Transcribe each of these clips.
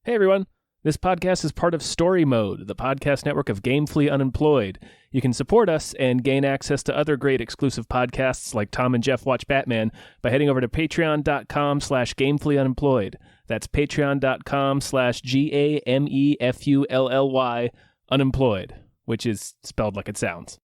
Hey everyone, this podcast is part of Story Mode, the podcast network of Gamefully Unemployed. You can support us and gain access to other great exclusive podcasts like Tom and Jeff Watch Batman by heading over to patreon.com/gamefullyunemployed. That's patreon.com/GAMEFULLY unemployed, which is spelled like it sounds.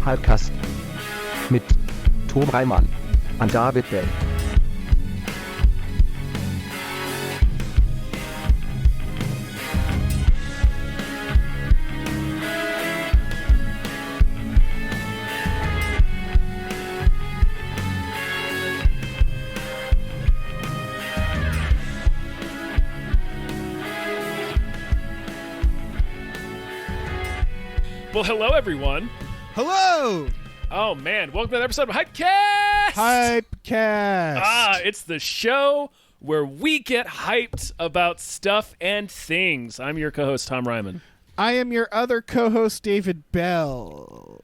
Hypecast mit Tom Reimann und David Bell. Well, hello everyone. Hello! Oh man, welcome to another episode of Hypecast! Hypecast! It's the show where we get hyped about stuff and things. I'm your co-host, Tom Ryman. I am your other co-host, David Bell.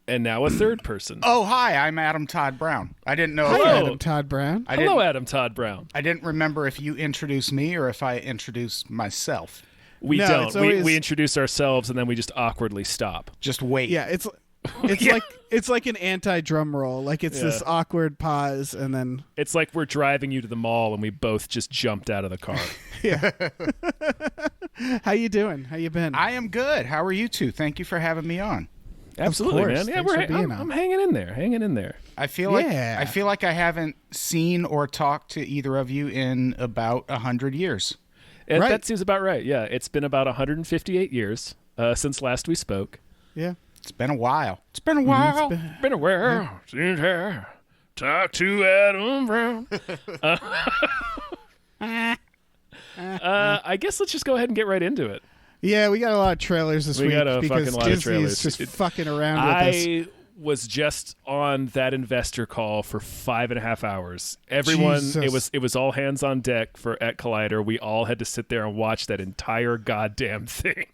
And now a third person. Oh, hi, I'm Adam Todd Brown. I didn't know. Hi, Hello. Adam Todd Brown. Hello, Adam Todd Brown. I didn't remember if you introduced me or if I introduced myself. We No, don't. it's always- We introduce ourselves and then we just awkwardly stop. Just wait. Yeah, it's Yeah. like an anti-drum roll. Like it's this awkward pause, and then It's like we're driving you to the mall and we both just jumped out of the car. how you doing? How you been? I am good. How are you two? Thank you for having me on. Absolutely, course. man. Yeah, Thanks for being I'm on. hanging in there. Hanging in there. I feel like Yeah. I haven't seen or talked to either of you in about 100 years. Right. That seems about right. Yeah, it's been about 158 years since last we spoke. Yeah. It's been a while. It's been a while. Been aware. Seen her. Talk to Adam Brown. I guess let's just go ahead and get right into it. Yeah, we got a lot of trailers this We week got a because fucking lot of Disney's trailers. just fucking around with us. I was just on that investor call for 5.5 hours. Everyone, Jesus. it was all hands on deck at Collider. We all had to sit there and watch that entire goddamn thing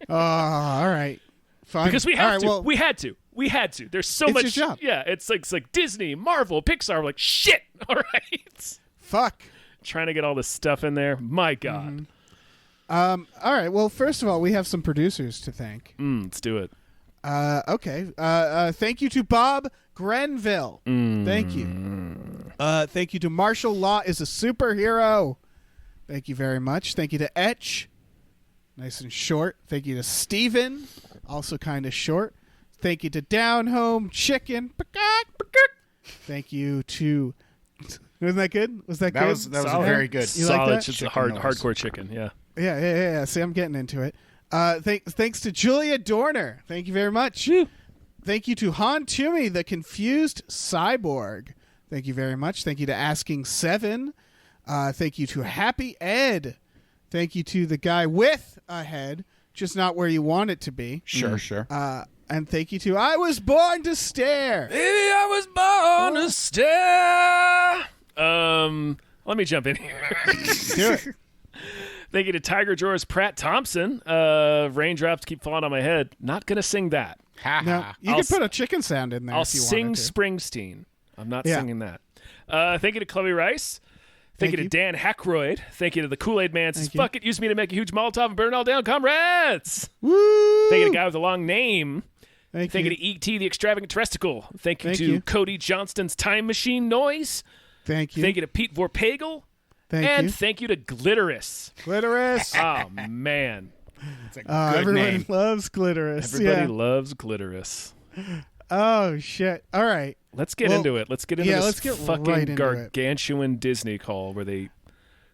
Oh, all right. Fine. because we All have right, to. well, We had to. There's so It's much. your job. Yeah, it's like Disney, Marvel, Pixar. We're like shit. All right, fuck. trying to get all this stuff in there. My God. All right. Well, first of all, we have some producers to thank. Let's do it. Okay. Thank you to Bob Grenville. Thank you. Thank you to Martial Law is a superhero. Thank you very much. Thank you to Etch. Nice and short. Thank you to Steven. Also kind of short. Thank you to Down Home Chicken. Thank you to... Wasn't that good? Was that That good? was Solid. very good. You like Solid. that? Just Chicken hard, noise. hardcore chicken. Yeah. Yeah. See, I'm getting into it. Thanks to Julia Dorner. Thank you very much. Thank you to Han Toomey, the confused cyborg. Thank you very much. Thank you to Asking Seven. Thank you to Happy Ed. Thank you to the guy with a head, just not where you want it to be. Sure. And thank you to I Was Born to Stare. Baby, I was born to stare. Let me jump in here. Do it. Thank you to Tiger Drawers Pratt Thompson. Raindrops keep falling on my head. Not gonna sing that. Now, you I'll can put a chicken sound in there I'll if you sing wanted to. Springsteen. I'm not Yeah. singing that. Thank you to Chloe Rice. Thank you to Dan Hackroyd. Thank you to the Kool-Aid Man. Says, Thank you. fuck it, use me to make a huge Molotov and burn it all down, comrades. Woo! Thank you to the guy with the long name. Thank Thank you. you to E.T. the Extravagant Terresticle. Thank you Thank to you. Cody Johnston's Time Machine Noise. Thank you. Thank you to Pete Vorpagel. Thank and you. thank you to Glitterous. Glitterous. Oh, man. It's a good Everyone name. loves Glitterous. Everybody Yeah. loves Glitterous. Oh, shit. All right. Let's get Well, into it. Let's get into yeah, this let's get fucking right into it. gargantuan Disney call where they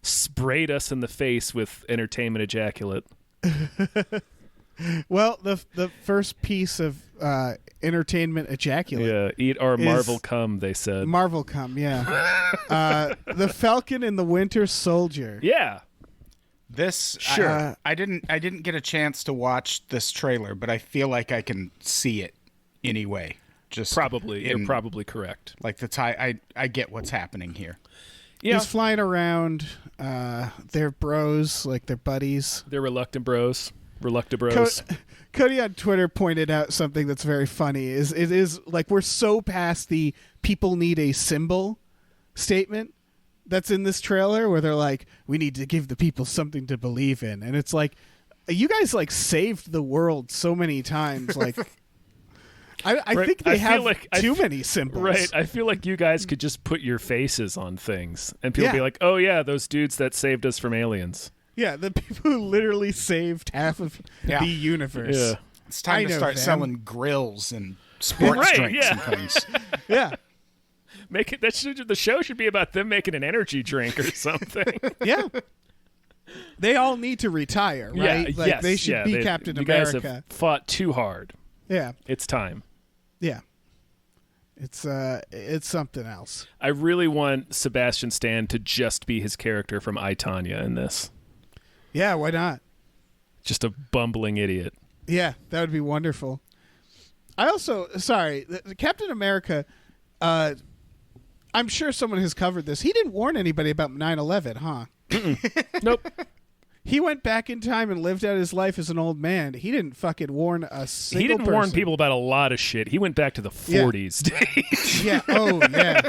sprayed us in the face with entertainment ejaculate. Well, the first piece of entertainment ejaculate. Yeah, eat our Is- Marvel cum, they said. Marvel come, yeah. The Falcon and the Winter Soldier. Yeah. This Sure. I didn't get a chance to watch this trailer, but I feel like I can see it anyway. Just Probably. You're in- probably correct. like I get what's happening here. Yeah. He's flying around. They're bros, like they're buddies. They're reluctant bros. Reluctant bros. Cody on Twitter pointed out something that's very funny. It is like we're so past the people need a symbol statement that's in this trailer where they're like, we need to give the people something to believe in. And it's like, you guys like saved the world so many times. Like, I think they have too many symbols. Right. I feel like you guys could just put your faces on things and people be like, oh yeah, those dudes that saved us from aliens. Yeah, the people who literally saved half of the universe. Yeah. It's time to start selling grills and sports drinks and things. Yeah. Make it. The show should be about them making an energy drink or something. Yeah. They all need to retire, right? Yeah, like they should be Captain you America. You guys have fought too hard. Yeah. It's time. Yeah. It's something else. I really want Sebastian Stan to just be his character from I, Tonya in this. Yeah, why not? Just a bumbling idiot. Yeah, that would be wonderful. I also, the Captain America, I'm sure someone has covered this. He didn't warn anybody about 9/11, huh? Nope. He went back in time and lived out his life as an old man. He didn't fucking warn a single He didn't person. warn people about a lot of shit. He went back to the 40s days. Yeah. Oh, yeah.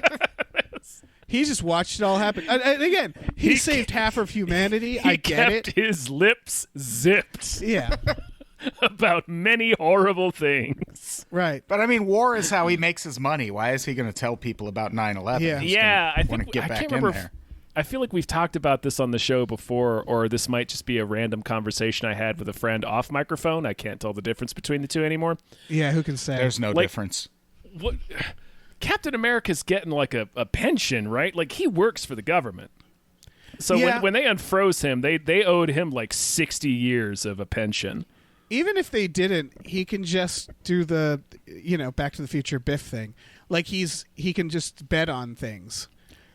He just watched it all happen. And again, he saved half of humanity. I get it. He kept his lips zipped Yeah. about many horrible things. Right. But I mean, war is how he makes his money. Why is he going to tell people about 9/11? Yeah. He's Yeah, I want to think get I back can't in remember. there. I feel like we've talked about this on the show before, or this might just be a random conversation I had with a friend off microphone. I can't tell the difference between the two anymore. Yeah, who can say? There's no difference. What? Captain America's getting like a pension, right? Like he works for the government. So when they unfroze him, they owed him like 60 years of a pension. Even if they didn't, he can just do the, Back to the Future Biff thing. Like he can just bet on things.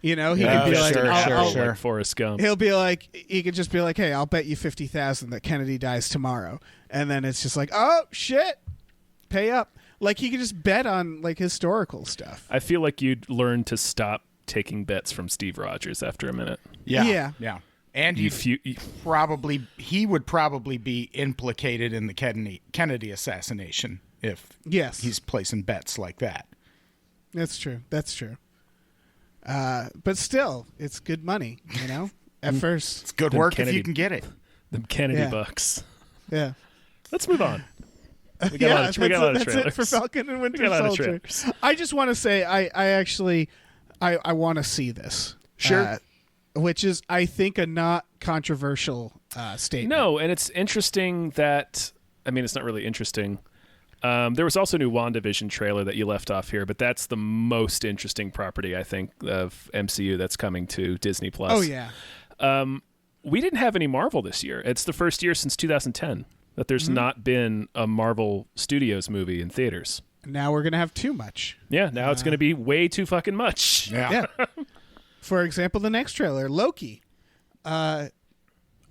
He can be like, sure. Like Forrest Gump. He'll be like, he could just be like, hey, I'll bet you 50,000 that Kennedy dies tomorrow, and then it's just like, oh shit, pay up. Like he could just bet on like historical stuff. I feel like you'd learn to stop taking bets from Steve Rogers after a minute. Yeah. And he would probably be implicated in the Kennedy assassination if he's placing bets like that. That's true. But still, it's good money, at first. It's good work if you can get it. Them Kennedy bucks. Yeah. Let's move on. We got a lot of trailers. That's it for Falcon and Winter Soldier. I just want to say I want to see this. Sure. Which is, I think, a not controversial statement. No, and it's interesting that, it's not really interesting. There was also a new Wan Division trailer that you left off here, but that's the most interesting property, I think, of MCU that's coming to Disney+. Oh, yeah. We didn't have any Marvel this year. It's the first year since 2010 that there's not been a Marvel Studios movie in theaters. Now we're going to have too much. Yeah, now it's going to be way too fucking much. Yeah. For example, the next trailer, Loki. I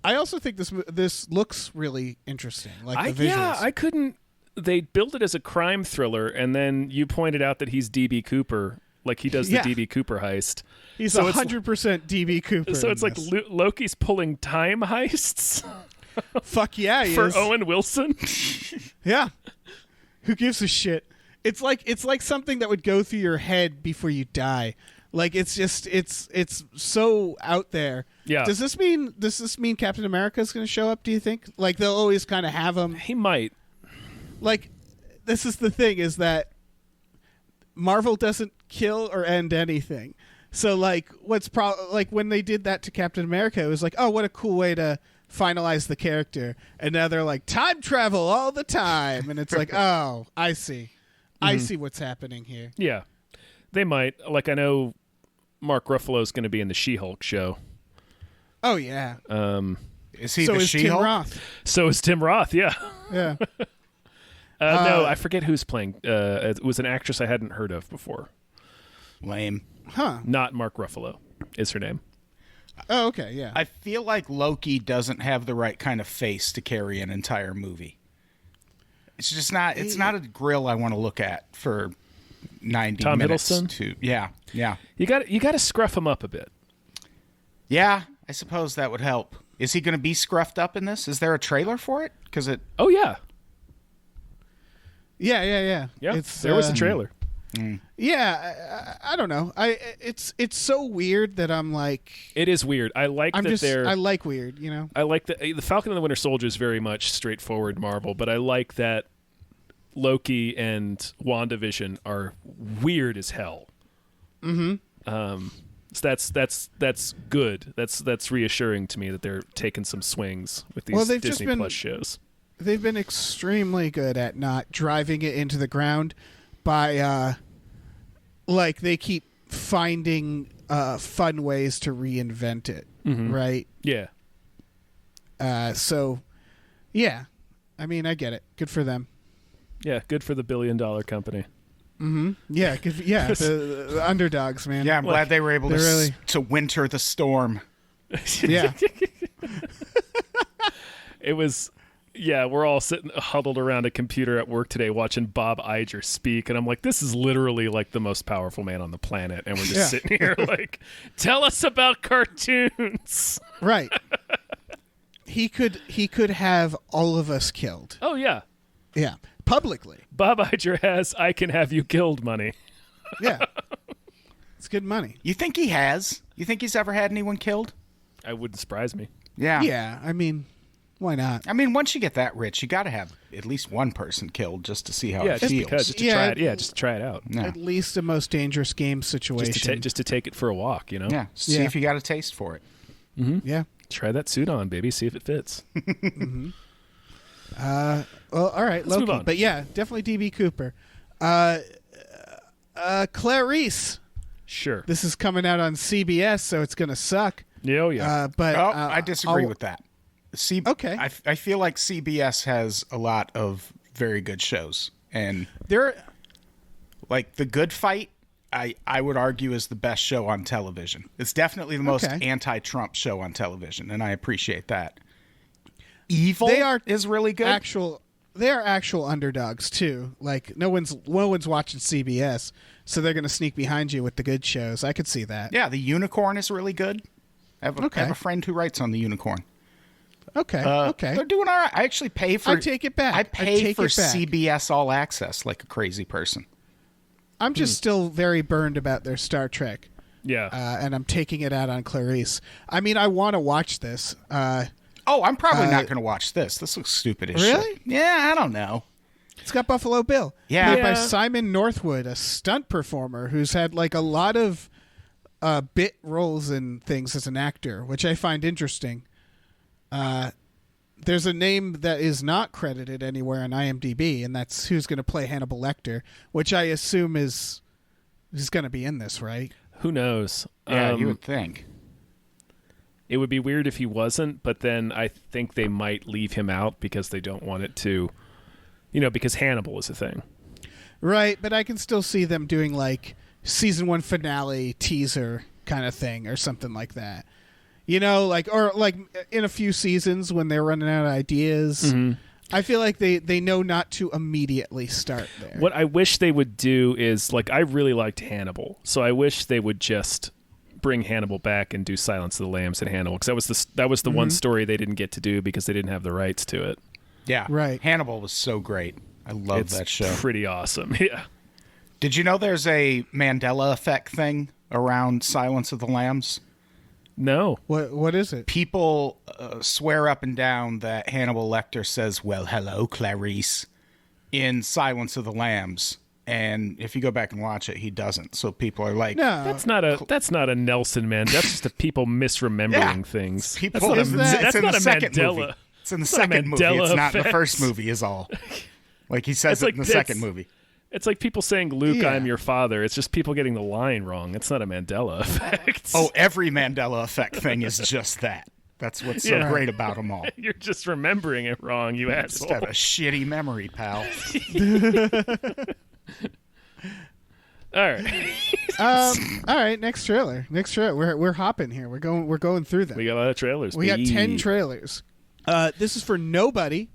also think this looks really interesting. Like the visuals. Yeah, I couldn't. They built it as a crime thriller, and then you pointed out that he's DB Cooper, like he does the DB Cooper heist. He's 100% DB Cooper. So it's like Loki's pulling time heists. Fuck yeah, he for is. Owen Wilson. Yeah, who gives a shit? It's like something that would go through your head before you die. Like it's so out there. Yeah. Does this mean Captain America is going to show up? Do you think? Like they'll always kind of have him. He might. Like, this is the thing, is that Marvel doesn't kill or end anything. So, like, when they did that to Captain America, it was like, oh, what a cool way to finalize the character. And now they're like, time travel all the time. And it's like, oh, I see. I see what's happening here. Yeah. They might. Like, I know Mark Ruffalo's going to be in the She-Hulk show. Oh, yeah. Is he so the is She-Hulk? Tim Roth. So is Tim Roth, yeah. Yeah. No, I forget who's playing. It was an actress I hadn't heard of before. Lame. Huh. Not Mark Ruffalo is her name. Oh, okay, yeah. I feel like Loki doesn't have the right kind of face to carry an entire movie. It's just not. It's not a grill I want to look at for 90 Tom minutes. Hiddleston? Yeah. You got to scruff him up a bit. Yeah, I suppose that would help. Is he going to be scruffed up in this? Is there a trailer for it? Because it. Oh yeah. Yeah. There was a trailer. Yeah, I don't know. It's so weird that I'm like. It is weird. I like I like weird. I like the Falcon and the Winter Soldier is very much straightforward Marvel, but I like that Loki and Wan Division are weird as hell. Mm-hmm. So that's good. That's reassuring to me that they're taking some swings with these Disney Plus shows. They've been extremely good at not driving it into the ground by like they keep finding fun ways to reinvent it, right? Yeah. So yeah, I mean, I get it. Good for them. Yeah, good for the $1 billion company. Mm-hmm. Yeah, the underdogs, man. Yeah, I'm glad they were able to winter the storm. Yeah. It was. Yeah, we're all sitting huddled around a computer at work today watching Bob Iger speak, and I'm like, this is literally like the most powerful man on the planet, and we're just sitting here like, tell us about cartoons. Right. He could have all of us killed. Oh, yeah. Yeah, publicly. Bob Iger has I can have you killed money. Yeah. It's good money. You think he has? You think he's ever had anyone killed? It wouldn't surprise me. Yeah. Yeah, I mean... Why not? I mean, once you get that rich, you got to have at least one person killed just to see how it feels. Just to try it. Yeah, just to try it out. Yeah. At least a most dangerous game situation. Just to take it for a walk, you know? Yeah, see if you got a taste for it. Mm-hmm. Yeah. Try that suit on, baby. See if it fits. Mm-hmm. Well, all right, Let's Loki. move on. But yeah, definitely D.B. Cooper. Clarice. Sure. This is coming out on CBS, so it's going to suck. Yeah. But I disagree with that. Okay. I feel like CBS has a lot of very good shows, and they're like The Good Fight. I would argue is the best show on television. It's definitely the most anti-Trump show on television, and I appreciate that. Evil is really good. They are actual underdogs too. Like no one's watching CBS, so they're going to sneak behind you with the good shows. I could see that. Yeah, The Unicorn is really good. I have a friend who writes on The Unicorn. Okay. They're doing all right. I actually pay for... I take it back. I pay for CBS All Access like a crazy person. I'm just still very burned about their Star Trek. Yeah. And I'm taking it out on Clarice. I mean, I want to watch this. I'm probably not going to watch this. This looks stupid as really? shit. Yeah, I don't know. It's got Buffalo Bill. Yeah. Played by Simon Northwood, a stunt performer who's had like a lot of bit roles in things as an actor, which I find interesting. There's a name that is not credited anywhere on IMDb, and that's who's going to play Hannibal Lecter, which I assume is going to be in this, right? Who knows? Yeah, you would think. It would be weird if he wasn't, but then I think they might leave him out because they don't want it to, because Hannibal is a thing. Right, but I can still see them doing like season 1 finale teaser kind of thing or something like that. Or in a few seasons when they're running out of ideas. Mm-hmm. I feel like they know not to immediately start there. What I wish they would do is, I really liked Hannibal, so I wish they would just bring Hannibal back and do Silence of the Lambs and Hannibal, because that was the one story they didn't get to do because they didn't have the rights to it. Yeah, right. Hannibal was so great. I love that show. Pretty awesome. Yeah. Did you know there's a Mandela effect thing around Silence of the Lambs? No. What is it? People swear up and down that Hannibal Lecter says, "Well, hello, Clarice," in Silence of the Lambs, and if you go back and watch it, he doesn't. So people are like, "No, that's not a Nelson man. That's just a people misremembering things. People, that's not a Mandela. Movie. It's in the second movie. It's not in the first movie. Is all. Like he says it in the second movie. It's like people saying, "Luke, I'm your father." It's just people getting the line wrong. It's not a Mandela effect. Oh, every Mandela effect thing is just that. That's what's so great about them all. You're just remembering it wrong, you asshole. Just have a shitty memory, pal. All right. All right. Next trailer. We're hopping here. We're going through them. We got a lot of trailers. We got 10 trailers. This is for nobody.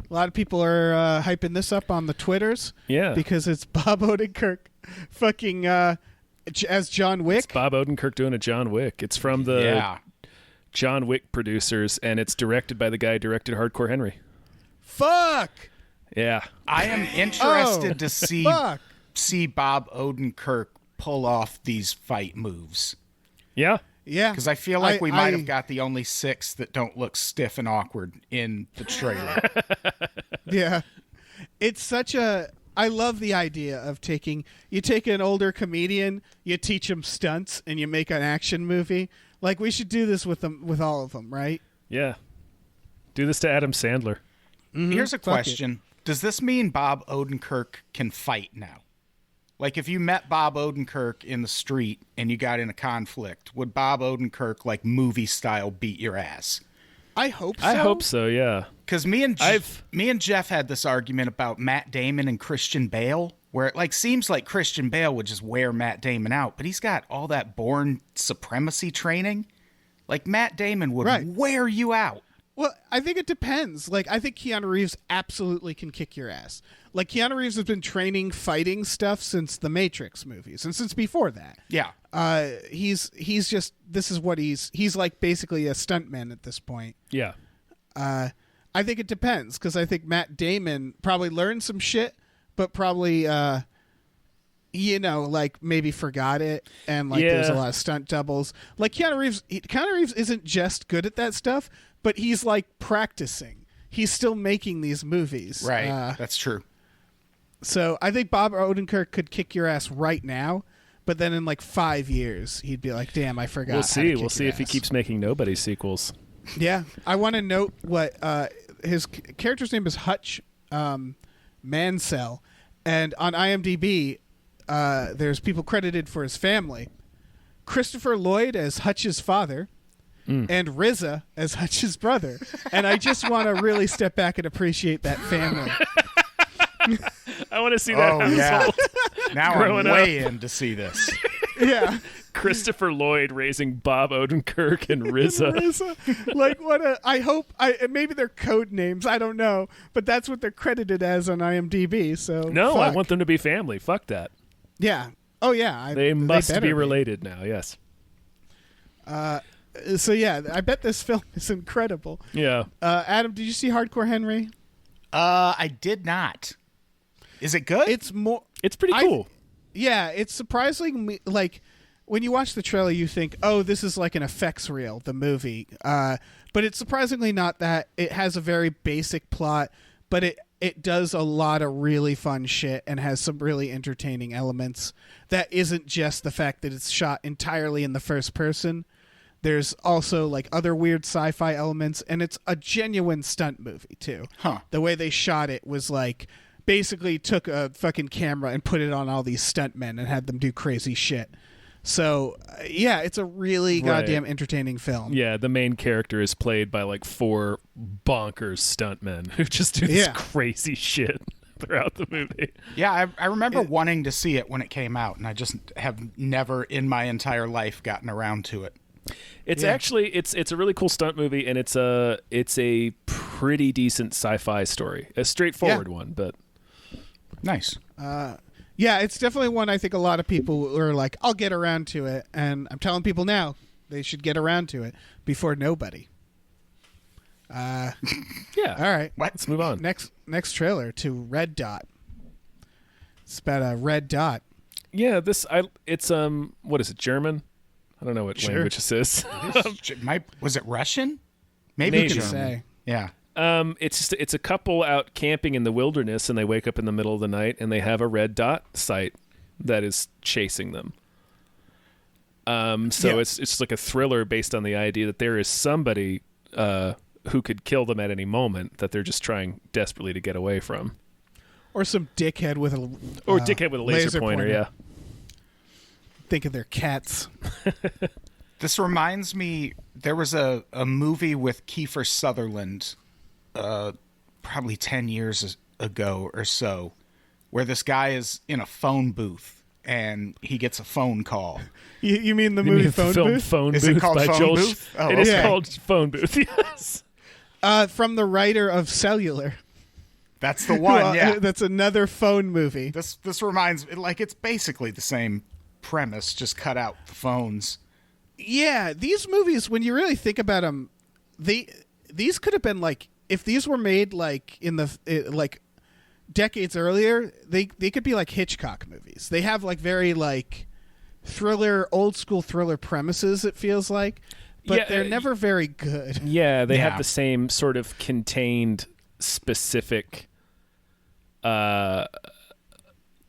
A lot of people are hyping this up on the Twitters. Yeah. Because it's Bob Odenkirk fucking as John Wick. It's Bob Odenkirk doing a John Wick. It's from the John Wick producers, and it's directed by the guy who directed Hardcore Henry. Fuck! Yeah. I am interested to see Bob Odenkirk pull off these fight moves. Yeah. Yeah. Because I feel like we might have got the only 6 that don't look stiff and awkward in the trailer. Yeah. It's such a... I love the idea of you take an older comedian, you teach him stunts, and you make an action movie. Like, we should do this with all of them, right? Yeah. Do this to Adam Sandler. Mm-hmm. Here's a question. Does this mean Bob Odenkirk can fight now? Like, if you met Bob Odenkirk in the street and you got in a conflict, would Bob Odenkirk, like, movie style, beat your ass? I hope so. I hope so, yeah. Because me and Jeff had this argument about Matt Damon and Christian Bale, where it, like, seems like Christian Bale would just wear Matt Damon out, but he's got all that Bourne Supremacy training. Like, Matt Damon would wear you out. Well, I think it depends. Like, I think Keanu Reeves absolutely can kick your ass. Like, Keanu Reeves has been training fighting stuff since the Matrix movies and since before that. Yeah. He's just, this is what he's like basically a stuntman at this point. Yeah. I think it depends, because I think Matt Damon probably learned some shit, but probably, like maybe forgot it, and like there's a lot of stunt doubles. Like Keanu Reeves isn't just good at that stuff, but he's like practicing. He's still making these movies. Right. That's true. So I think Bob Odenkirk could kick your ass right now, but then in like 5 years, he'd be like, damn, I forgot. We'll see. We'll see if he keeps making Nobody sequels. Yeah. I want to note what his character's name is Hutch Mansell. And on IMDb, there's people credited for his family. Christopher Lloyd as Hutch's father. And RZA as Hutch's brother. And I just want to really step back and appreciate that family. I want to see that household. Yeah. Now I'm way in to see this. Yeah. Christopher Lloyd raising Bob Odenkirk and RZA. Like, I hope, maybe they're code names, I don't know, but that's what they're credited as on IMDb, so no, fuck. I want them to be family. Fuck that. Yeah. Oh, yeah. They must be related now, yes. So, yeah, I bet this film is incredible. Yeah. Adam, did you see Hardcore Henry? I did not. Is it good? It's pretty cool. Yeah, it's surprisingly, like, when you watch the trailer, you think, oh, this is like an effects reel, the movie. But it's surprisingly not that. It has a very basic plot, but it does a lot of really fun shit and has some really entertaining elements that isn't just the fact that it's shot entirely in the first person. There's also like other weird sci-fi elements, and it's a genuine stunt movie too. Huh. The way they shot it was like basically took a fucking camera and put it on all these stuntmen and had them do crazy shit. So, yeah, it's a really goddamn entertaining film. Yeah, the main character is played by like 4 bonkers stuntmen who just do this crazy shit throughout the movie. Yeah, I remember wanting to see it when it came out, and I just have never in my entire life gotten around to it. It's actually it's a really cool stunt movie, and it's a pretty decent sci-fi story. A straightforward one, but nice. Yeah, it's definitely one I think a lot of people are like, I'll get around to it, and I'm telling people now they should get around to it before Nobody. Yeah. All right. Let's move on. Next trailer to Red Dot. It's about a red dot. Yeah, it's what is it, German? I don't know what language this is. Was it Russian? Maybe German. Say. Yeah. It's a couple out camping in the wilderness, and they wake up in the middle of the night, and they have a red dot sight that is chasing them. It's like a thriller based on the idea that there is somebody who could kill them at any moment that they're just trying desperately to get away from, or some dickhead with a laser pointer. Yeah. Think of their cats. This reminds me, there was a movie with Kiefer Sutherland probably 10 years ago or so, where this guy is in a phone booth and he gets a phone call. You mean the movie Phone Booth? Phone is Booth it called by Phone Joel Booth? It is called Phone Booth, yes. From the writer of Cellular. That's the one, yeah. That's another phone movie. This reminds me, like, it's basically the same premise, just cut out the phones. Yeah, these movies, when you really think about them, these could have been like, if these were made like in the like decades earlier, they could be like Hitchcock movies. They have like very like old school thriller premises, it feels like, but they're never very good. Yeah, they have the same sort of contained, specific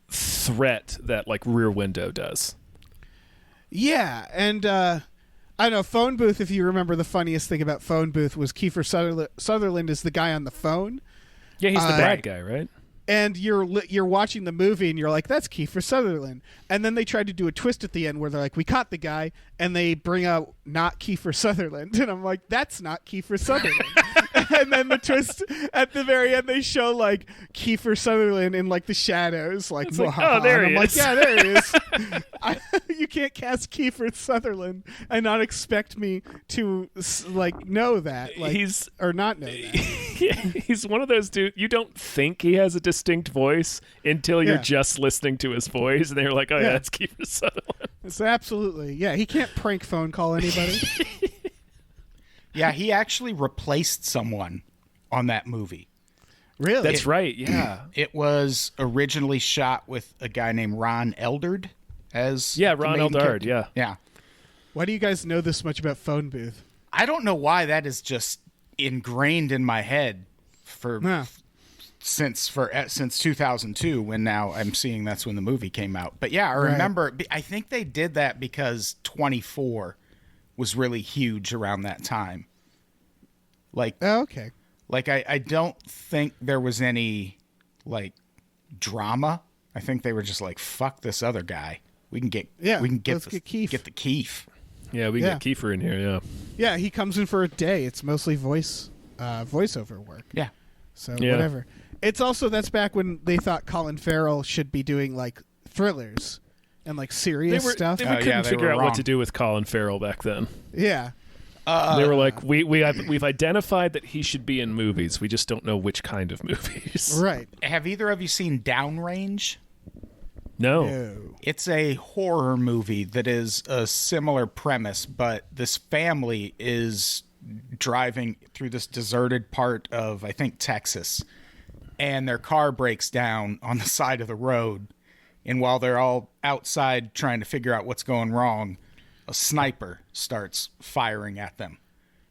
threat that like Rear Window does. Yeah, and I don't know, Phone Booth, if you remember, the funniest thing about Phone Booth was Kiefer Sutherland is the guy on the phone. Yeah, he's the bad guy, right? And you're watching the movie and you're like, that's Kiefer Sutherland. And then they tried to do a twist at the end where they're like, we caught the guy, and they bring out not Kiefer Sutherland. And I'm like, that's not Kiefer Sutherland. And then the twist at the very end, they show like Kiefer Sutherland in like the shadows, like, oh, there he is. Like, yeah, there he is. You can't cast Kiefer Sutherland and not expect me to like know that, like, or not know that. Yeah, he's one of those dudes. You don't think he has a distinct voice until you're just listening to his voice, and they're like, "Oh yeah, that's Kiefer Sutherland." It's absolutely he can't prank phone call anybody. Yeah, he actually replaced someone on that movie. Really? That's right. Yeah, it was originally shot with a guy named Ron Eldard as Ron Eldard. Yeah. Why do you guys know this much about Phone Booth? I don't know why that is just ingrained in my head since 2002, when now I'm seeing that's when the movie came out. But yeah, I remember. I think they did that because 24 was really huge around that time. Like, okay. Like I don't think there was any like drama. I think they were just like, fuck this other guy. We can get Keith. Get the Keith. Yeah, we get Kiefer in here. Yeah. Yeah, he comes in for a day. It's mostly voiceover work. Yeah. So whatever. It's also, that's back when they thought Colin Farrell should be doing like thrillers and like serious stuff. They couldn't figure out what to do with Colin Farrell back then. Yeah. They were like, we've identified that he should be in movies. We just don't know which kind of movies. Right. Have either of you seen Downrange? No. It's a horror movie that is a similar premise, but this family is driving through this deserted part of, I think, Texas, and their car breaks down on the side of the road. And while they're all outside trying to figure out what's going wrong, a sniper starts firing at them.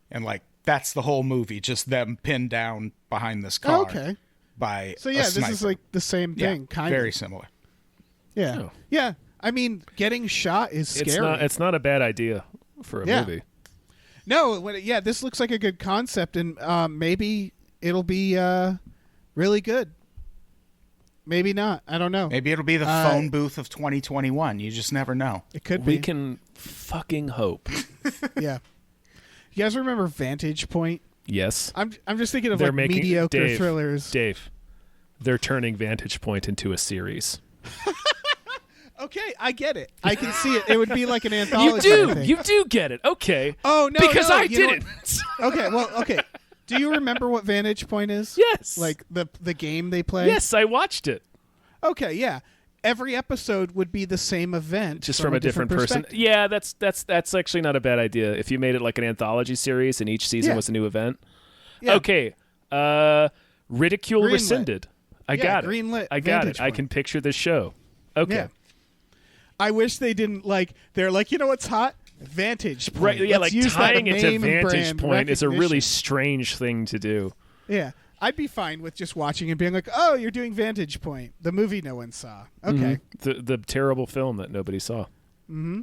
And like, that's the whole movie, just them pinned down behind this car. Okay. By so yeah, a sniper. This is like the same thing, kind of. Very similar. Yeah. Oh. Yeah. I mean, getting shot is scary. It's not a bad idea for a movie. No, this looks like a good concept, and maybe it'll be really good. Maybe not. I don't know. Maybe it'll be the phone booth of 2021. You just never know. It could be. We can fucking hope. Yeah. You guys remember Vantage Point? Yes. I'm just thinking of like mediocre thrillers. Dave, they're turning Vantage Point into a series. Okay, I get it. I can see it. It would be like an anthology. You do get it. Okay. Oh no, because I didn't. Okay. Do you remember what Vantage Point is? Yes. Like the game they play? Yes, I watched it. Okay, yeah. Every episode would be the same event, just from a different person. Yeah, that's actually not a bad idea. If you made it like an anthology series and each season was a new event. Yeah. Okay. Ridicule Greenlit. Rescinded. I got it. Greenlit. I got Vantage it. Point. I can picture this show. Okay. Yeah. I wish they didn't they're like, you know what's hot? Vantage Point. Right, yeah, Let's like use tying that it to name and Vantage brand Point is a really recognition. strange thing to do. Yeah. I'd be fine with just watching and being like, oh, you're doing Vantage Point, the movie no one saw. Okay. Mm-hmm. The terrible film that nobody saw. Mm-hmm.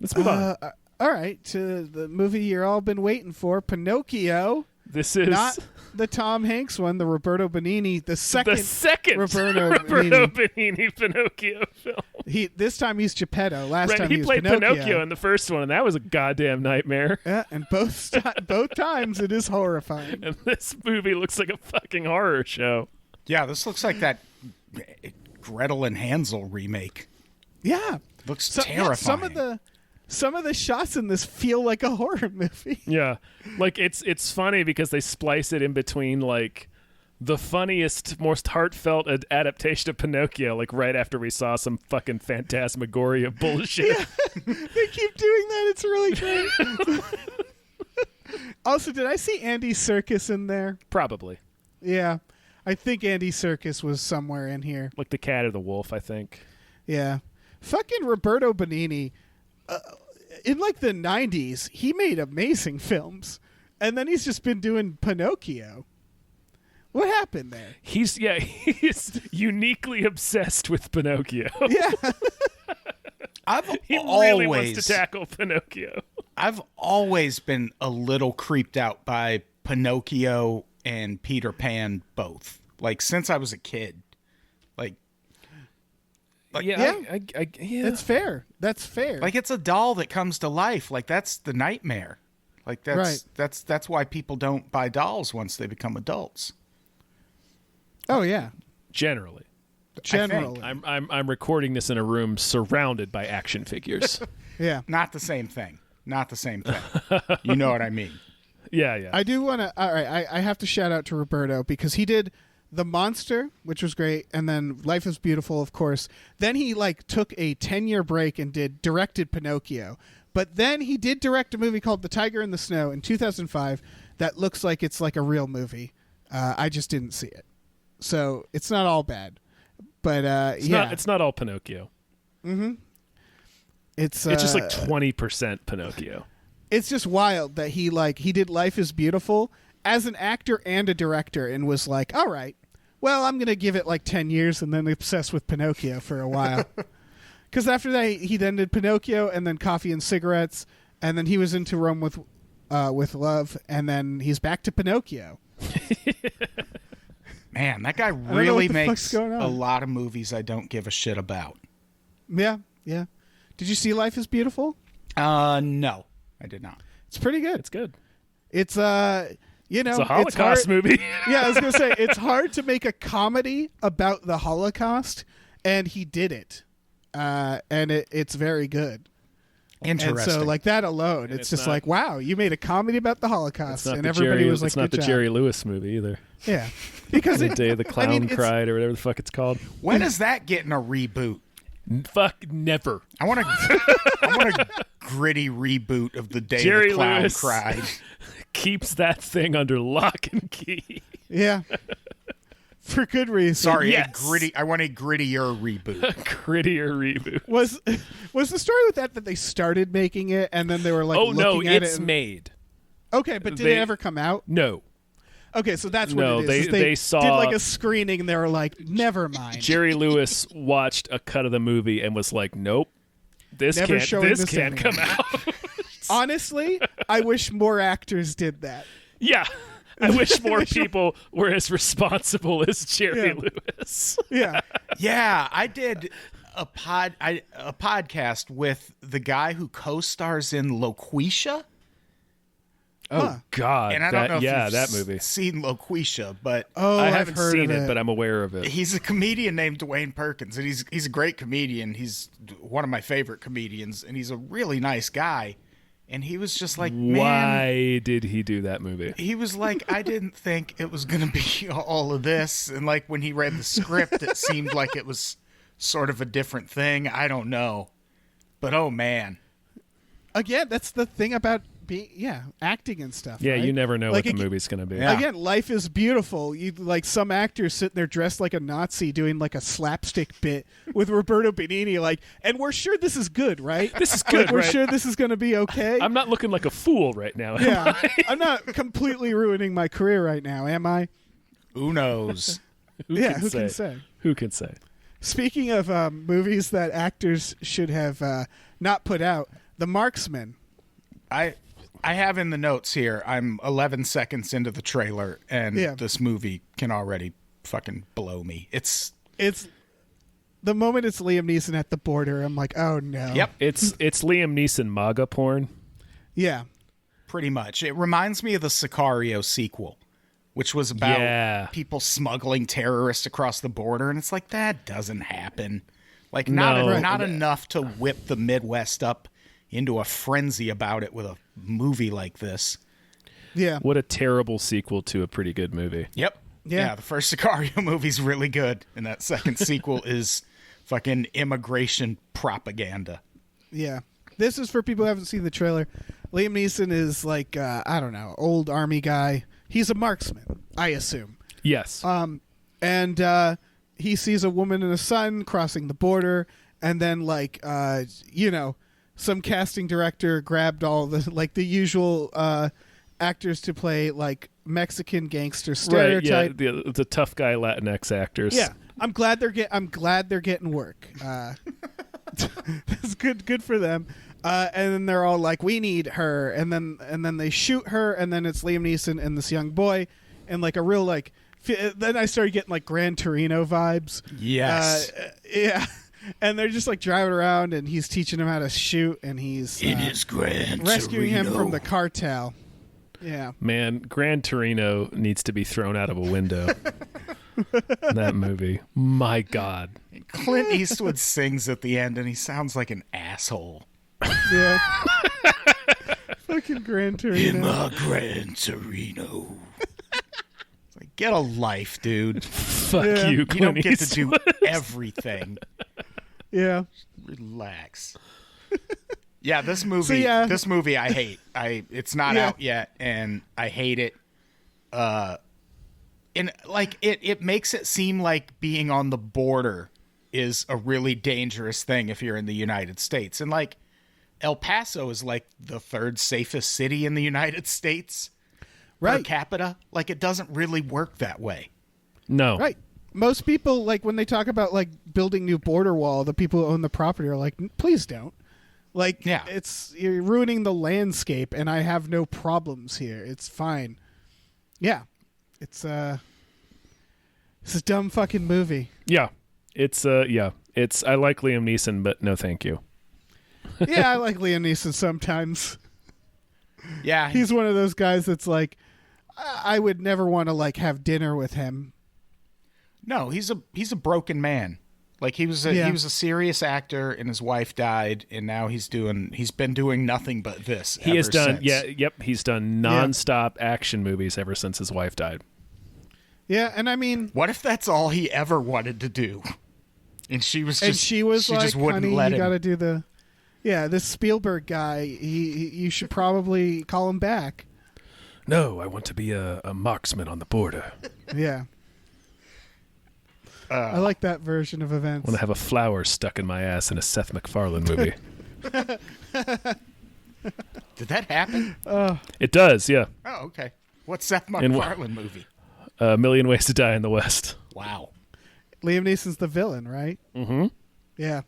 Let's move on. All right, to the movie you're all been waiting for, Pinocchio. This is not the Tom Hanks one, the Roberto Benigni, the second Roberto Benigni Pinocchio film. This time he's Geppetto. Last time he was played Pinocchio in the first one, and that was a goddamn nightmare. Yeah, and both times it is horrifying. And this movie looks like a fucking horror show. Yeah, this looks like that Gretel and Hansel remake. Yeah, looks terrifying. Yeah, some of the shots in this feel like a horror movie. Yeah. Like it's funny because they splice it in between like the funniest, most heartfelt adaptation of Pinocchio, like right after we saw some fucking phantasmagoria bullshit. Yeah. They keep doing that. It's really great. Also, did I see Andy Serkis in there? Probably. Yeah. I think Andy Serkis was somewhere in here. Like the cat or the wolf, I think. Yeah. Fucking Roberto Benigni, in like the 90s, he made amazing films. And then he's just been doing Pinocchio. What happened there? He's uniquely obsessed with Pinocchio. Yeah. He really wants to tackle Pinocchio. I've always been a little creeped out by Pinocchio and Peter Pan both. Like, since I was a kid. Yeah. That's fair. That's fair. Like, it's a doll that comes to life. Like, that's the nightmare. Like, that's why people don't buy dolls once they become adults. Oh yeah. Generally. I'm recording this in a room surrounded by action figures. Yeah. Not the same thing. You know what I mean? Yeah. I do want to. All right, I have to shout out to Roberto because he did The Monster, which was great, and then Life is Beautiful, of course. Then he took a 10-year break and directed Pinocchio. But then he did direct a movie called The Tiger in the Snow in 2005 that looks like it's like a real movie. I just didn't see it. So it's not all bad. But it's not all Pinocchio. Mm-hmm. It's just like 20% Pinocchio. It's just wild that he did Life is Beautiful as an actor and a director and was like, all right, well, I'm going to give it like 10 years and then obsess with Pinocchio for a while. Because after that, he then did Pinocchio and then Coffee and Cigarettes, and then he was into Rome with Love, and then he's back to Pinocchio. Man, that guy really makes a lot of movies I don't give a shit about. Yeah. Did you see Life is Beautiful? No, I did not. It's pretty good. It's good. It's a Holocaust movie. Yeah, I was going to say, it's hard to make a comedy about the Holocaust, and he did it. And it's very good. Interesting. And so, like that alone, it's just like, wow, you made a comedy about the Holocaust, and everybody was like, "It's not the Jerry Lewis movie either." Yeah, because the day the clown cried, or whatever the fuck it's called. When is that getting a reboot? Fuck, never. I want a gritty reboot of the day Jerry the clown Lewis cried. Keeps that thing under lock and key. Yeah. For good reason. Sorry, yes. I want a grittier reboot. A grittier reboot. Was the story with that they started making it and then they were like, looking at it's made. Okay, but did it ever come out? No. Okay, so that's what it is. They saw, did like a screening and they were like, never mind. Jerry Lewis watched a cut of the movie and was like, nope, this can't come out. Honestly, I wish more actors did that. Yeah. I wish more people were as responsible as Jerry Lewis. Yeah. Yeah, I did a podcast with the guy who co-stars in Loquisha. Oh God! And I don't know if you've that movie. Seen Loquisha, but I haven't seen it, but I'm aware of it. He's a comedian named Dwayne Perkins, and he's a great comedian. He's one of my favorite comedians, and he's a really nice guy. And he was just like, man, why did he do that movie? He was like, I didn't think it was going to be all of this. And like when he read the script, it seemed like it was sort of a different thing. I don't know. But oh, man. Again, that's the thing about acting and stuff. Yeah, right? you never know what the movie's going to be. Yeah. Again, Life is Beautiful. You like some actors sitting there dressed like a Nazi doing like a slapstick bit with Roberto Benigni, like, and we're sure this is good, right? This is good, We're right? sure this is going to be okay. I'm not looking like a fool right now. Yeah, I'm not completely ruining my career right now, am I? Who knows? Who can say? Who can say? Speaking of movies that actors should have not put out, The Marksman. I have in the notes here, I'm 11 seconds into the trailer, and this movie can already fucking blow me. It's the moment it's Liam Neeson at the border, I'm like, oh no. Yep. It's Liam Neeson MAGA porn. Yeah. Pretty much. It reminds me of the Sicario sequel, which was about people smuggling terrorists across the border, and it's like, that doesn't happen. Like, not enough to whip the Midwest up into a frenzy about it with a movie like this. Yeah. What a terrible sequel to a pretty good movie. Yep. Yeah, the first Sicario movie's really good, and that second sequel is fucking immigration propaganda. Yeah. This is for people who haven't seen the trailer. Liam Neeson is like, I don't know, old army guy. He's a marksman, I assume. Yes. And he sees a woman and a son crossing the border, and then some casting director grabbed all the the actors to play like Mexican gangster stereotype. Right, yeah, the tough guy Latinx actors. Yeah, I'm glad they're getting work. That's good for them. And then they're all like, "We need her," and then they shoot her, and then it's Liam Neeson and this young boy, and like a real like. Then I started getting like Gran Torino vibes. Yes. Yeah. And they're just like driving around, and he's teaching him how to shoot, and he's rescuing him from the cartel. Yeah. Man, Gran Torino needs to be thrown out of a window. That movie. My God. Clint Eastwood sings at the end, and he sounds like an asshole. Yeah. Fucking Gran Torino. In my Gran Torino. It's like, get a life, dude. Fuck Yeah. you, You Clint don't get to do Eastwood. everything. Yeah. Relax. Yeah, this movie. So, This movie, I hate. It's not out yet, and I hate it. And like it makes it seem like being on the border is a really dangerous thing if you're in the United States, and like El Paso is like the third safest city in the United States per capita. Like, it doesn't really work that way. No. Right. Most people, like, when they talk about like building new border wall, the people who own the property are like, please don't. Like, you're ruining the landscape, and I have no problems here. It's fine. Yeah. It's a dumb fucking movie. Yeah. It's I like Liam Neeson, but no thank you. Yeah, I like Liam Neeson sometimes. Yeah. He's one of those guys that's like, I would never want to like have dinner with him. No, he's a broken man. Like, he was a serious actor, and his wife died, and now he's been doing nothing but this. He has done since. he's done nonstop action movies ever since his wife died. Yeah, and I mean, what if that's all he ever wanted to do? And she was like, just wouldn't honey, let him. You got to do the. Yeah, this Spielberg guy, you should probably call him back. No, I want to be a marksman on the border. Yeah. I like that version of events. I want to have a flower stuck in my ass in a Seth MacFarlane movie. Did that happen? It does, yeah. Oh, okay. What's Seth MacFarlane movie? A Million Ways to Die in the West. Wow. Liam Neeson's the villain, right? Mm-hmm. Yeah.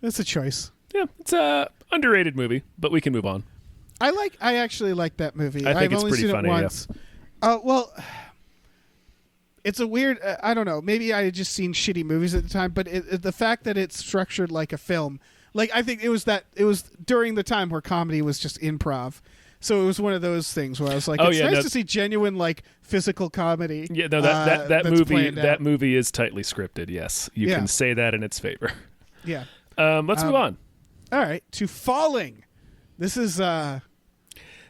That's a choice. Yeah, it's a underrated movie, but we can move on. I actually like that movie. I think I've only pretty seen funny, it once. Yeah. Well, it's a weird. I don't know. Maybe I had just seen shitty movies at the time, but the fact that it's structured like a film, like I think it was during the time where comedy was just improv. So it was one of those things where I was like, it's nice to see genuine like physical comedy. Yeah, no, that movie is tightly scripted. Yes, you can say that in its favor. Yeah. Let's move on. All right, to Falling. This is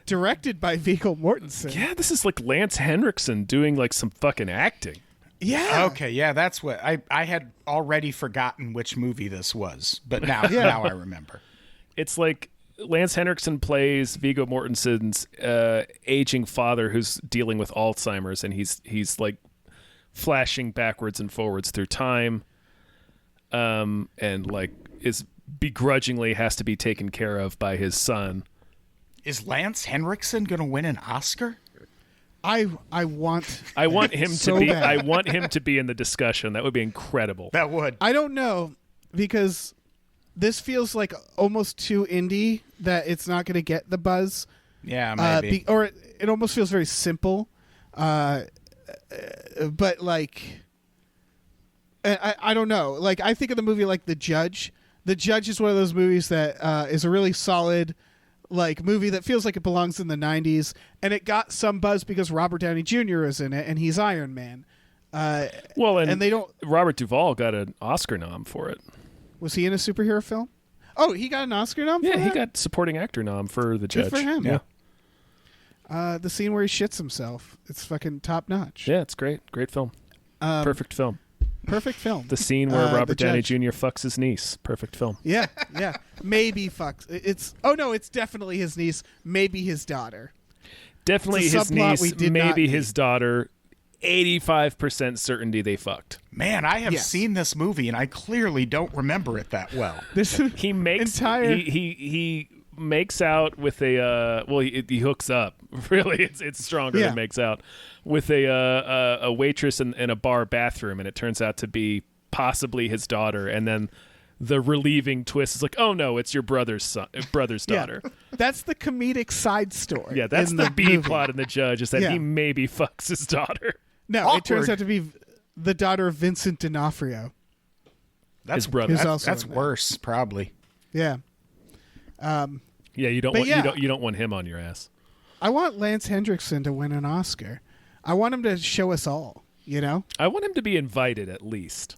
directed by Viggo Mortensen. Yeah, this is like Lance Henriksen doing like some fucking acting. Yeah. Okay, yeah, that's what I had already forgotten which movie this was, but now I remember. It's like Lance Henriksen plays Viggo Mortensen's aging father who's dealing with Alzheimer's, and he's like flashing backwards and forwards through time, and like is begrudgingly has to be taken care of by his son. Is Lance Henriksen going to win an Oscar? I want him so to be. bad. I want him to be in the discussion. That would be incredible. That would. I don't know, because this feels like almost too indie that it's not going to get the buzz. Yeah, maybe. Or it almost feels very simple. But like, I don't know. Like, I think of the movie like The Judge. The Judge is one of those movies that is a really solid like movie that feels like it belongs in the 90s, and it got some buzz because Robert Downey Jr. is in it and he's Iron Man. And they don't. Robert Duvall got an Oscar nom for it. Was he in a superhero film? Oh, he got an Oscar nom. Yeah, he got supporting actor nom for The Judge. Good for him. Yeah. The scene where he shits himself. It's fucking top notch. Yeah, it's great. Great film. Perfect film. Perfect film. The scene where Robert Downey Jr. fucks his niece. Perfect film. Yeah. Maybe fucks. It's definitely his niece. Maybe his daughter. Definitely his niece. Maybe his daughter. 85% certainty they fucked. Man, I have seen this movie and I clearly don't remember it that well. He makes he makes out with he hooks up. Really, it's stronger than makes out with a waitress in a bar bathroom, and it turns out to be possibly his daughter. And then the relieving twist is like, oh no, it's your brother's daughter. That's the comedic side story. Yeah, that's the B plot in The Judge, is that he maybe fucks his daughter. No, Awkward. It turns out to be the daughter of Vincent D'Onofrio. That's his brother. That's worse, probably. Yeah. You don't want him on your ass. I want Lance Hendrickson to win an Oscar. I want him to show us all. You know. I want him to be invited at least.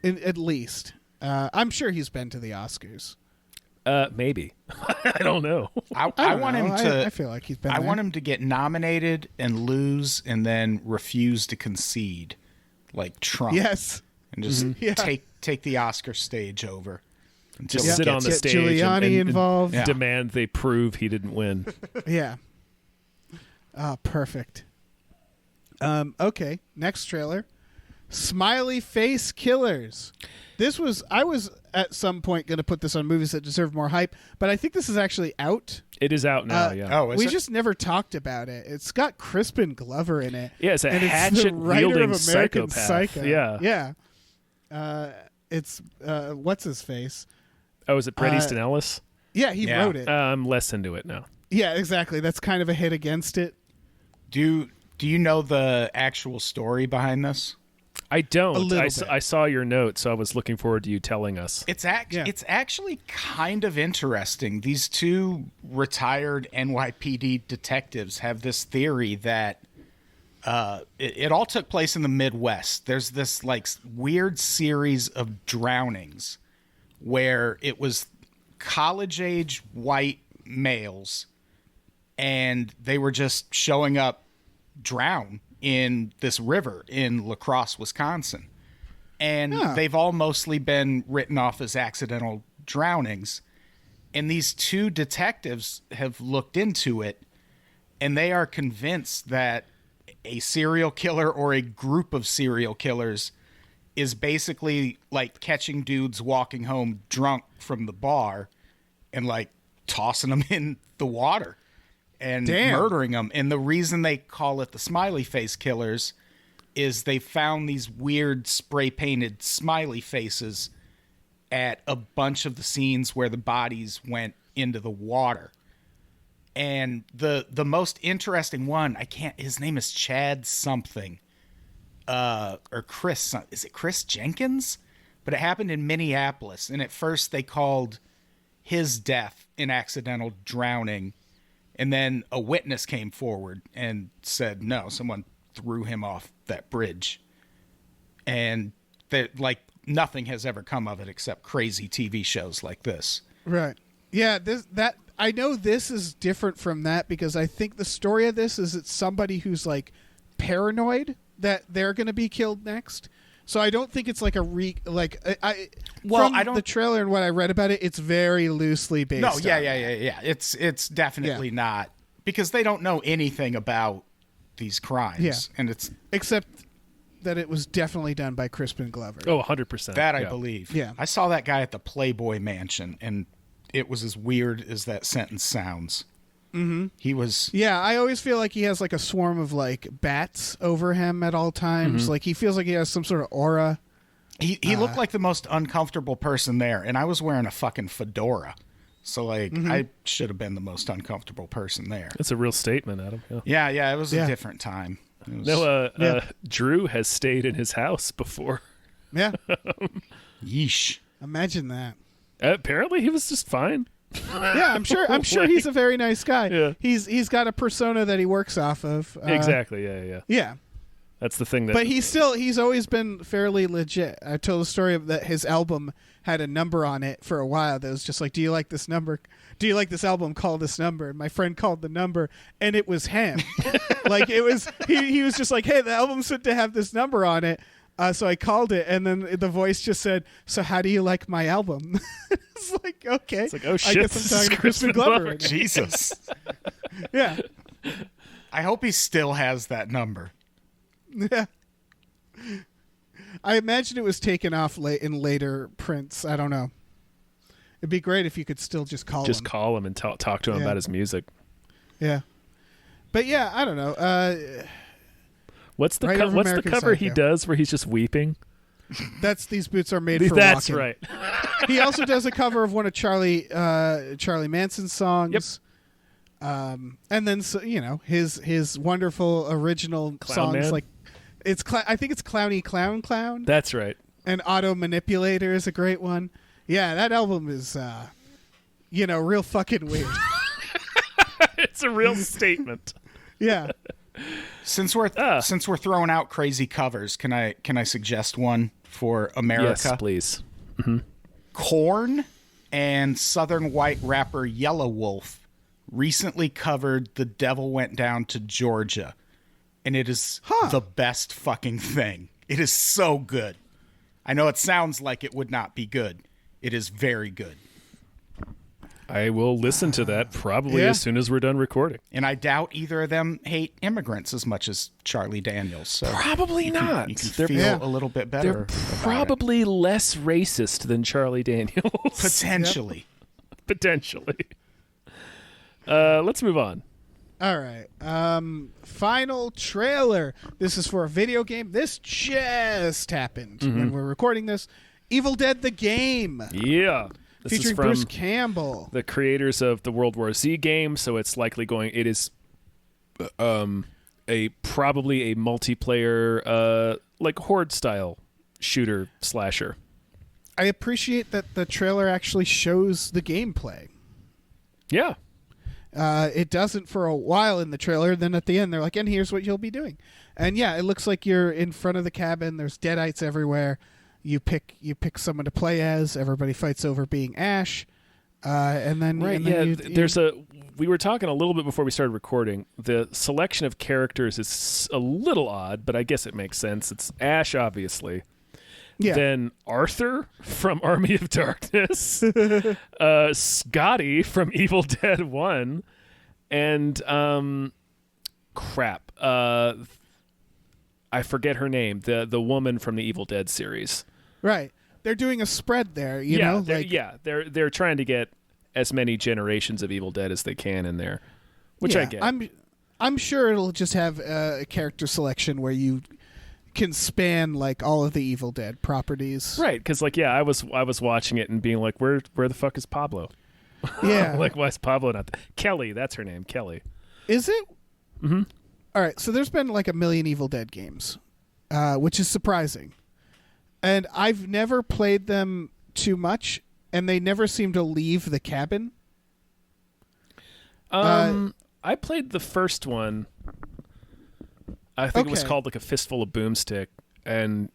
At least. I'm sure he's been to the Oscars. Maybe. I don't know. I want him to. I feel like he's been. I want him to get nominated and lose, and then refuse to concede, like Trump. Yes. And just take the Oscar stage over. Just sit on the stage Giuliani and involved. Demand they prove he didn't win. Yeah. Perfect. Okay. Next trailer. Smiley Face Killers. I was at some point going to put this on movies that deserve more hype, but I think this is actually out. It is out now, We just never talked about it. It's got Crispin Glover in it. Yeah, it's a hatchet-wielding psychopath. Yeah. It's, what's his face? Oh, is it Bret Easton Ellis? Yeah, he wrote it. I'm less into it now. Yeah, exactly. That's kind of a hit against it. Do you know the actual story behind this? I don't. Bit. I saw your note, so I was looking forward to you telling us. It's actually kind of interesting. These two retired NYPD detectives have this theory that it all took place in the Midwest. There's this like weird series of drownings where it was college-age white males, and they were just showing up drown in this river in La Crosse, Wisconsin. And they've all mostly been written off as accidental drownings. And these two detectives have looked into it, and they are convinced that a serial killer or a group of serial killers is basically like catching dudes walking home drunk from the bar and like tossing them in the water and murdering them. And the reason they call it the Smiley Face Killers is they found these weird spray painted smiley faces at a bunch of the scenes where the bodies went into the water. And the most interesting one, his name is Chad something, or Chris, is it Chris Jenkins? But it happened in Minneapolis. And at first they called his death an accidental drowning. And then a witness came forward and said, no, someone threw him off that bridge. And that, like, nothing has ever come of it except crazy TV shows like this. Right. Yeah, I know this is different from that because I think the story of this is it's somebody who's like paranoid that they're going to be killed next. So I don't think it's like the trailer and what I read about it, it's very loosely based. No, yeah. It's definitely not, because they don't know anything about these crimes. Yeah. And it's except that it was definitely done by Crispin Glover. Oh, 100%. That I believe. Yeah. I saw that guy at the Playboy Mansion, and it was as weird as that sentence sounds. Mm-hmm. He was. Yeah, I always feel like he has like a swarm of like bats over him at all times. Mm-hmm. Like he feels like he has some sort of aura. He looked like the most uncomfortable person there, and I was wearing a fucking fedora. So like I should have been the most uncomfortable person there. That's a real statement, Adam. Yeah, it was a different time. Drew has stayed in his house before. Yeah. Yeesh. Imagine that. Apparently he was just fine. Yeah, I'm sure he's a very nice guy. Yeah. He's got a persona that he works off of. Exactly. Yeah. Yeah. That's the thing that. But he's always been fairly legit. I told the story of that his album had a number on it for a while that was just like, do you like this number? Do you like this album? Call this number. And my friend called the number, and it was him. Like, it was he was just like, hey, the album's meant to have this number on it. So I called it, and then the voice just said, so how do you like my album? It's like, okay. It's like, oh, shit. I guess I'm talking to Crispin Glover. Right now. Jesus. Yeah. I hope he still has that number. Yeah. I imagine it was taken off in later prints. I don't know. It'd be great if you could still just call him. Just call him and talk to him about his music. Yeah. But yeah, I don't know. What's the American cover Psycho. he does where he's just weeping? That's These Boots Are Made for That's Walking. right. He also does a cover of one of Charlie Manson's songs. Yep. And then his wonderful original Clown songs Man? like I think it's Clowny Clown Clown. That's right. And Auto Manipulator is a great one. Yeah, that album is real fucking weird. It's a real statement. Yeah. Since we're throwing out crazy covers, can I suggest one for America? Yes, please. Korn and Southern white rapper Yellow Wolf recently covered "The Devil Went Down to Georgia," and it is the best fucking thing. It is so good. I know it sounds like it would not be good. It is very good. I will listen to that probably as soon as we're done recording. And I doubt either of them hate immigrants as much as Charlie Daniels. So probably not. You can feel a little bit better. They're probably less racist than Charlie Daniels. Potentially. Potentially. Let's move on. All right. Final trailer. This is for a video game. This just happened when we're recording this. Evil Dead the Game. Yeah. This featuring is from Bruce Campbell, the creators of the World War Z game, so it's likely it is probably a multiplayer like horde style shooter slasher. I appreciate that the trailer actually shows the gameplay. Yeah. It doesn't for a while in the trailer. Then at the end, they're like, and here's what you'll be doing. And yeah, it looks like you're in front of the cabin. There's deadites everywhere. You pick someone to play as. Everybody fights over being Ash. And then we were talking a little bit before we started recording. The selection of characters is a little odd, but I guess it makes sense. It's Ash, obviously. Yeah. Then Arthur from Army of Darkness, Scotty from Evil Dead 1, and I forget her name. The woman from the Evil Dead series. Right. They're doing a spread there. They're trying to get as many generations of Evil Dead as they can in there, which I get. I'm sure it'll just have a character selection where you can span like all of the Evil Dead properties. Right, because I was watching it and being like, where the fuck is Pablo? Yeah. Like, why is Pablo not Kelly, that's her name, Kelly. Is it? Mm-hmm. All right, so there's been like 1 million Evil Dead games, which is surprising. And I've never played them too much, and they never seem to leave the cabin. I played the first one. I think it was called like A Fistful of Boomstick, and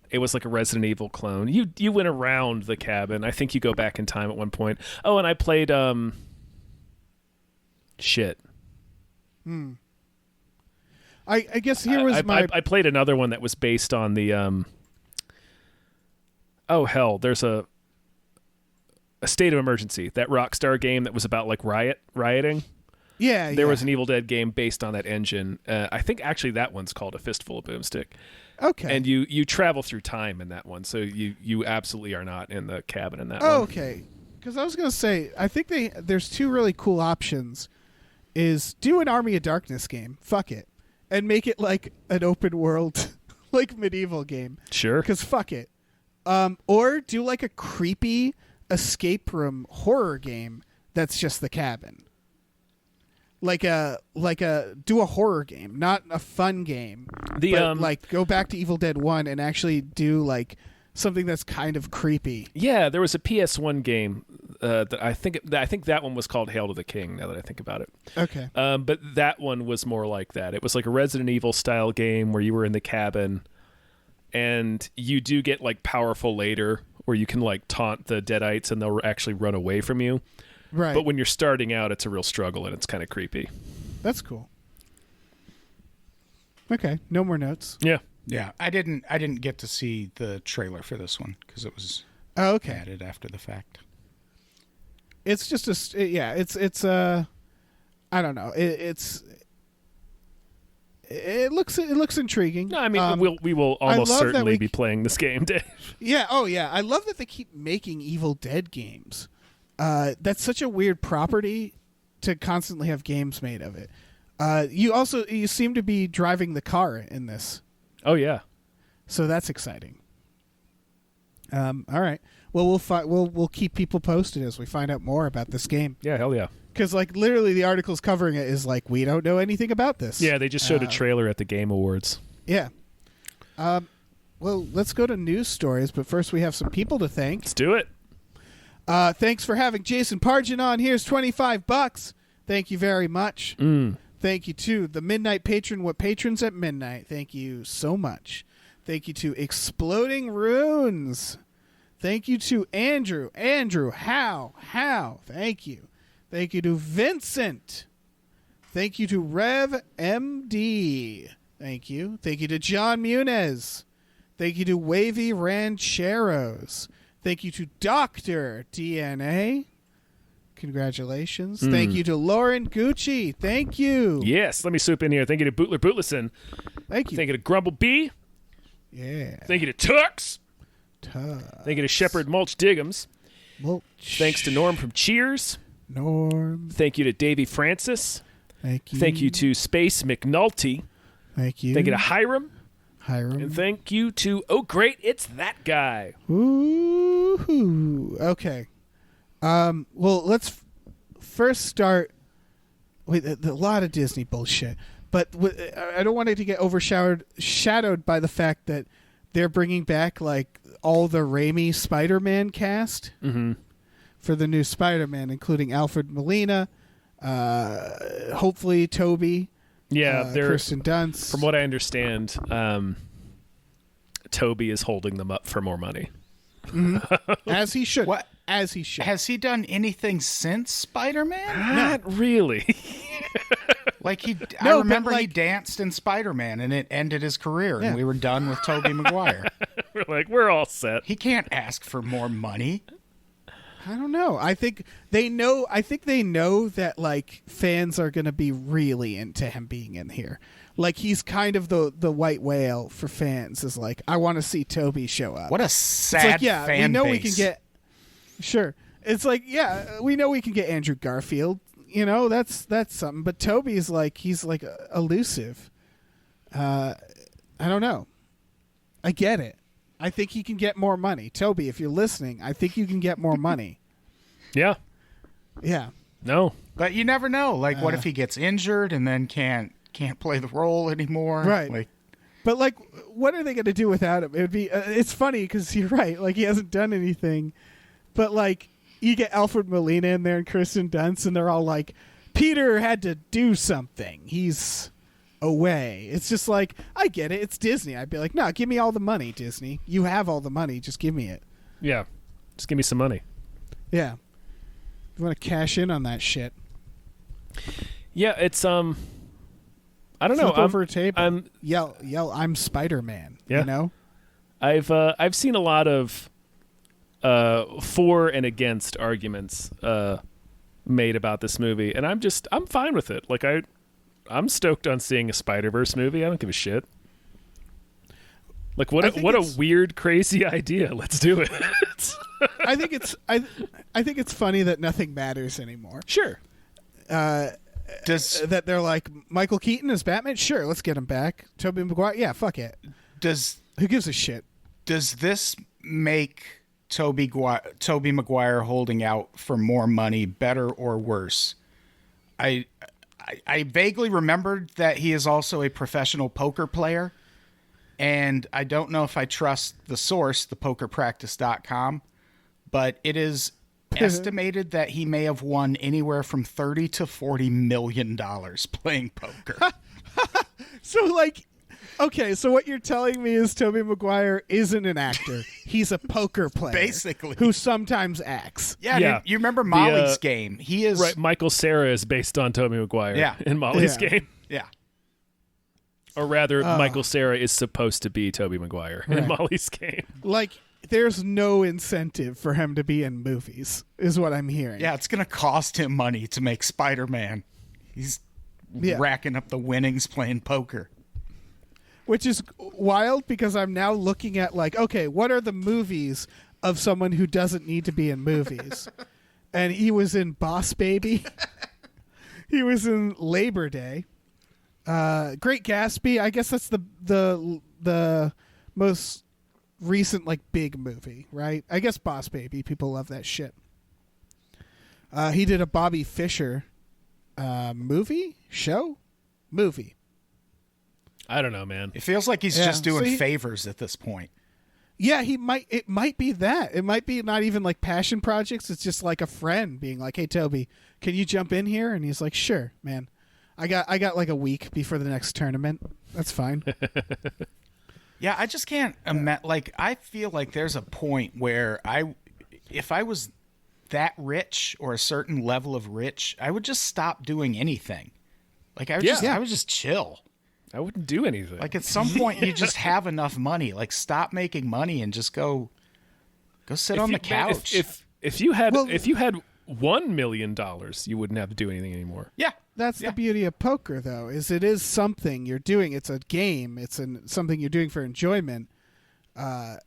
it was like a Resident Evil clone. You went around the cabin. I think you go back in time at one point. Oh, and I played shit. I guess here was I played another one that was based on the there's a State of Emergency, that Rockstar game that was about like rioting. Yeah, there was an Evil Dead game based on that engine. I think actually that one's called A Fistful of Boomstick. Okay. And you travel through time in that one, so you absolutely are not in the cabin in that one. Okay. Because I was going to say, I think there's two really cool options. Is do an Army of Darkness game. Fuck it. And make it like an open world, like medieval game. Sure. Because fuck it. Or do like a creepy escape room horror game that's just the cabin. Do a horror game, not a fun game. Like go back to Evil Dead 1 and actually do like something that's kind of creepy. Yeah, there was a PS1 game that I think that one was called Hail to the King. Now that I think about it, Okay. but that one was more like that. It was like a Resident Evil style game where you were in the cabin, and you do get like powerful later, where you can like taunt the Deadites and they'll actually run away from you. Right. But when you're starting out, it's a real struggle and it's kind of creepy. That's cool. Okay. No more notes. Yeah. Yeah, I didn't get to see the trailer for this one because it was added after the fact. It's just it's I don't know. It looks intriguing. No, I mean we will almost certainly be playing this game, Dave. Yeah. Oh yeah. I love that they keep making Evil Dead games. That's such a weird property to constantly have games made of it. You seem to be driving the car in this. Oh yeah. So that's exciting. All right. Well, we'll keep people posted as we find out more about this game. Yeah, hell yeah. Because like literally the articles covering it is like we don't know anything about this. Yeah, they just showed a trailer at the Game Awards. Yeah. Well, let's go to news stories, but first we have some people to thank. Let's do it. Thanks for having Jason Pargin on. Here's $25. Thank you very much. Thank you to the Midnight Patron, what patrons at midnight. Thank you so much. Thank you to Exploding Runes. Thank you to Andrew. Andrew, how? Thank you. Thank you to Vincent. Thank you to Rev MD. Thank you. Thank you to John Muniz. Thank you to Wavy Rancheros. Thank you to Dr. DNA. Congratulations. Thank you to Lauren Gucci. Thank you. Yes, let me swoop in here. Thank you to Bootler Bootlesson. Thank you. Thank you to Grumble B. Yeah. Thank you to Tux. Thank you to Shepherd Mulch Diggums. Thanks to Norm from Cheers. Norm. Thank you to Davey Francis. Thank you. Thank you to Space McNulty. Thank you. Thank you to Hiram. Hiram. And thank you to Oh Great, It's That Guy. Ooh. Okay. Well, let's first start with a lot of Disney bullshit, but I don't want it to get overshadowed by the fact that they're bringing back like all the Raimi Spider-Man cast for the new Spider-Man, including Alfred Molina, hopefully Toby, Kirsten Dunst. From what I understand, Toby is holding them up for more money. As he should. What? As he should. Has he done anything since Spider-Man? Not really. Like I remember he danced in Spider-Man and it ended his career and we were done with Tobey Maguire. We're all set. He can't ask for more money. I don't know. I think they know that like fans are going to be really into him being in here. Like he's kind of the white whale for fans. Is like I want to see Toby show up. What a sad fan we know base. We can get. Sure, it's like we know we can get Andrew Garfield. You know that's something. But Toby's like he's like elusive. I don't know. I get it. I think he can get more money. Toby, if you're listening, I think you can get more money. Yeah. Yeah. No. But you never know. Like, what if he gets injured and then can't play the role anymore? Right. But like, what are they going to do without him? It would be. It's funny because you're right. Like he hasn't done anything. But like, you get Alfred Molina in there and Kirsten Dunst, and they're all like, Peter had to do something. He's away. It's just like, I get it. It's Disney. I'd be like, no, give me all the money, Disney. You have all the money. Just give me it. Yeah. Just give me some money. Yeah. You want to cash in on that shit. Yeah, it's I don't know. Over a table. Yell, I'm Spider-Man. Yeah. You know? I've seen a lot of for and against arguments made about this movie, and I'm fine with it. Like I'm stoked on seeing a Spider-Verse movie. I don't give a shit. Like what a weird, crazy idea. Let's do it. I think it's funny that nothing matters anymore. Sure. That they're like Michael Keaton as Batman? Sure, let's get him back. Tobey Maguire? Yeah, fuck it. Who gives a shit? Does this make Tobey Maguire holding out for more money better or worse? I vaguely remembered that he is also a professional poker player, and I don't know if I trust the source, thepokerpractice.com, but it is estimated that he may have won anywhere from $30 to $40 million playing poker. So, like, okay, so what you're telling me is Tobey Maguire isn't an actor. He's a poker player. Basically. Who sometimes acts. Yeah. Dude, you remember Molly's Game? He is... Right, Michael Cera is based on Tobey Maguire in Molly's Game. Yeah. Or rather, Michael Cera is supposed to be Tobey Maguire in Molly's Game. Like, there's no incentive for him to be in movies, is what I'm hearing. Yeah, it's going to cost him money to make Spider-Man. He's racking up the winnings playing poker. Which is wild because I'm now looking at, like, okay, what are the movies of someone who doesn't need to be in movies? And he was in Boss Baby. He was in Labor Day. Great Gatsby. I guess that's the most recent, like, big movie, right? I guess Boss Baby. People love that shit. He did a Bobby Fischer movie. I don't know, man. It feels like he's just doing favors at this point. Yeah, it might be that. It might be not even like passion projects. It's just like a friend being like, "Hey, Toby, can you jump in here?" And he's like, "Sure, man. I got like a week before the next tournament. That's fine." Yeah, I just can't imagine. Like, I feel like there's a point where if I was that rich or a certain level of rich, I would just stop doing anything. Like, I would just chill. I wouldn't do anything. Like, at some point, you just have enough money. Like, stop making money and just go sit on the couch. If you had $1 million, you wouldn't have to do anything anymore. Yeah. That's the beauty of poker, though, is it is something you're doing. It's a game. It's something you're doing for enjoyment, or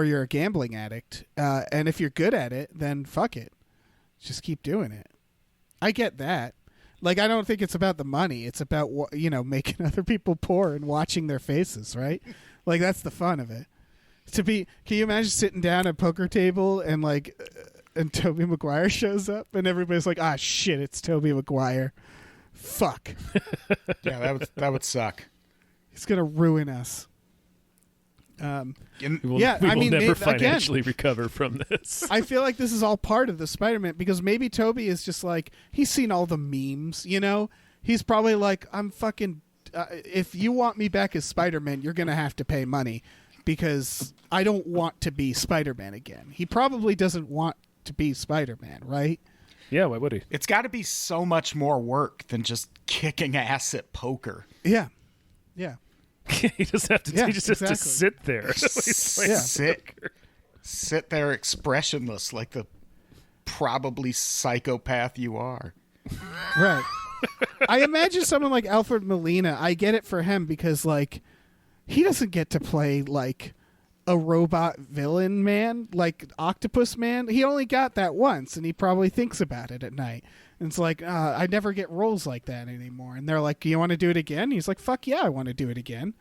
you're a gambling addict. And if you're good at it, then fuck it. Just keep doing it. I get that. Like, I don't think it's about the money. It's about, making other people poor and watching their faces, right? Like, that's the fun of it. Can you imagine sitting down at a poker table and, like, and Tobey Maguire shows up and everybody's like, ah, shit, it's Tobey Maguire. Fuck. Yeah, that would suck. He's going to ruin us. We will never financially recover from this. I feel like this is all part of the Spider-Man because maybe Toby is just like, he's seen all the memes, He's probably like, I'm fucking, if you want me back as Spider-Man, you're going to have to pay money because I don't want to be Spider-Man again. He probably doesn't want to be Spider-Man, right? Yeah, why would he? It's got to be so much more work than just kicking ass at poker. Yeah. Yeah. He just have to. He just has to sit there. Sit there expressionless, like the probably psychopath you are. Right. I imagine someone like Alfred Molina. I get it for him because, like, he doesn't get to play like a robot villain man, like Octopus Man. He only got that once, and he probably thinks about it at night. And it's like, I never get roles like that anymore. And they're like, do you want to do it again? He's like, fuck yeah, I want to do it again.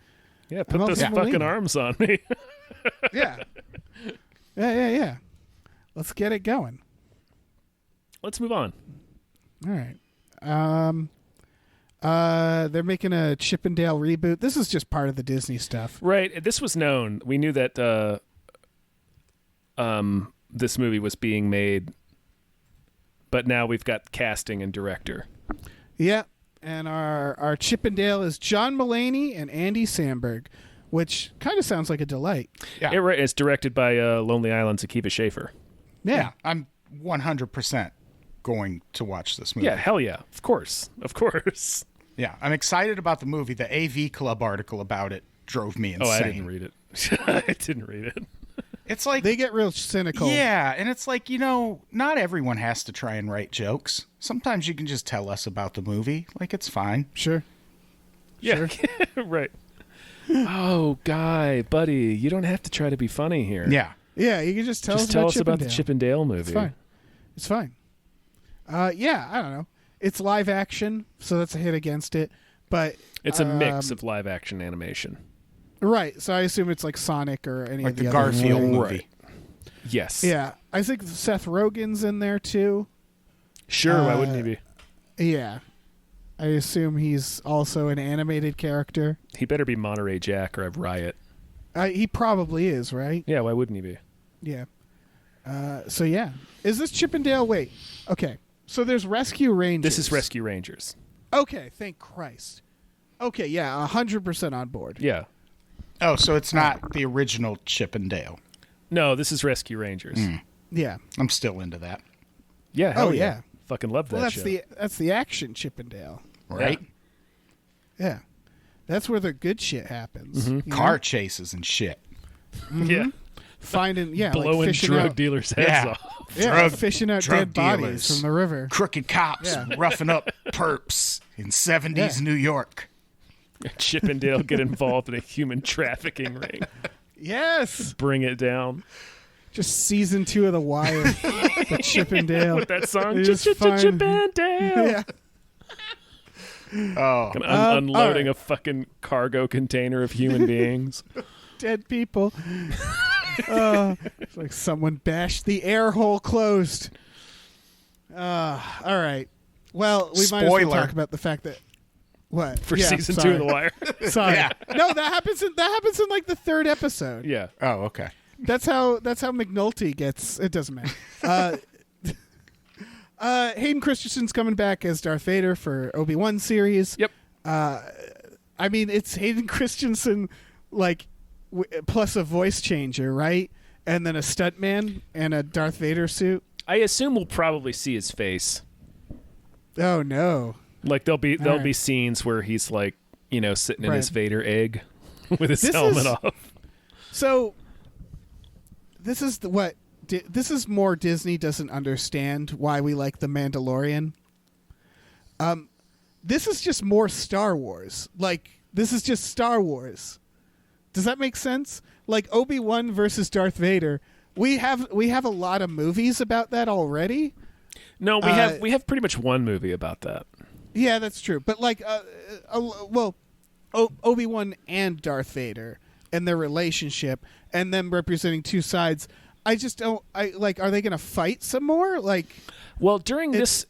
Yeah, put those fucking arms on me. Yeah. Yeah. Let's get it going. Let's move on. All right. They're making a Chip and Dale reboot. This is just part of the Disney stuff. Right. This was known. We knew that this movie was being made, but now we've got casting and director. Yeah, and our Chip and Dale is John Mulaney and Andy Samberg, which kind of sounds like a delight. Yeah, it's directed by Lonely Island's Akiva Schaffer. Yeah, I'm 100% going to watch this movie. Yeah, hell yeah. Of course. Yeah, I'm excited about the movie. The AV Club article about it drove me insane. Oh, I didn't read it. It's like they get real cynical. Yeah, and it's like, not everyone has to try and write jokes. Sometimes you can just tell us about the movie. Like, it's fine. Sure. Yeah, sure. Right. Oh, buddy, you don't have to try to be funny here. Yeah. Yeah, you can just tell us about the Chip and Dale movie. It's fine. Yeah, I don't know. It's live action, so that's a hit against it. But it's a mix of live action animation. Right, so I assume it's like Sonic or any of the other Garfield movie. Right. Yes. Yeah, I think Seth Rogen's in there too. Sure, why wouldn't he be? Yeah. I assume he's also an animated character. He better be Monterey Jack or have Riot. He probably is, right? Yeah, why wouldn't he be? Yeah. So yeah, is this Chippendale? Wait, okay. So there's Rescue Rangers. This is Rescue Rangers. Okay, thank Christ. Okay, yeah, 100% on board. Yeah. Oh, so it's not the original Chippendale. No, this is Rescue Rangers. Yeah. I'm still into that. Yeah. Hell yeah. Fucking love that. Well, show. that's the action Chippendale, Right? Yeah. That's where the good shit happens. Mm-hmm. Car chases and shit. Yeah. Finding blowing like fishing drug out, dealers' heads off. Yeah, fishing out drug dead bodies dealers, from the river. Crooked cops roughing up perps in 70s New York. Chippendale get involved in a human trafficking ring. Yes. Bring it down. Just season 2 of The Wire. The Chippendale. With that song, Just find- Chippendale. Yeah. Oh, Unloading right. a fucking cargo container of human beings. Dead people. It's like someone bashed the air hole closed. All right. Well, we might as well Spoiler. talk about the fact that what For Yeah, season sorry. 2 of The Wire. Sorry. Yeah. No, that happens in like the 3rd episode. Yeah. oh, okay. That's how McNulty gets. It doesn't matter. Hayden Christensen's coming back as Darth Vader for Obi-Wan series. Yep. I mean, it's Hayden Christensen, like, plus a voice changer, right? And then a stuntman and a Darth Vader suit. I assume we'll probably see his face. Oh no! Like there'll be right. scenes where he's like, sitting in Right. his Vader egg with his This helmet is- off. So this is this is more Disney doesn't understand why we like The Mandalorian. This is just more Star Wars. Like, this is just Star Wars. Does that make sense? Like Obi-Wan versus Darth Vader. We have a lot of movies about that already. No, we have pretty much one movie about that. Yeah, that's true. But like, Obi-Wan and Darth Vader and their relationship, and them representing two sides. I just don't. Are they going to fight some more? Like, well, during this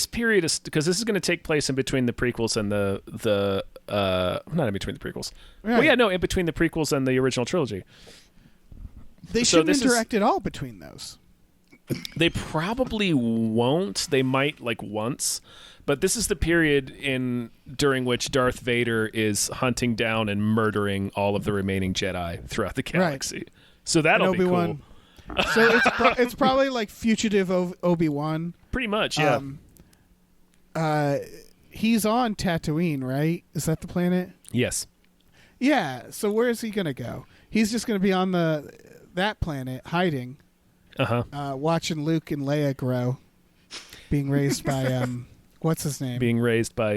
period is because this is going to take place in between the prequels and the not in between the prequels. Right. Well, yeah, no, in between the prequels and the original trilogy. They shouldn't interact at all between those. They probably won't. They might once, but this is the period during which Darth Vader is hunting down and murdering all of the remaining Jedi throughout the galaxy. Right. So that'll be cool. So it's probably like fugitive Obi-Wan. Pretty much, yeah. He's on Tatooine, right? Is that the planet? Yes. Yeah. So where is he going to go? He's just going to be on that planet, hiding. Watching Luke and Leia grow, being raised by what's his name? Being raised by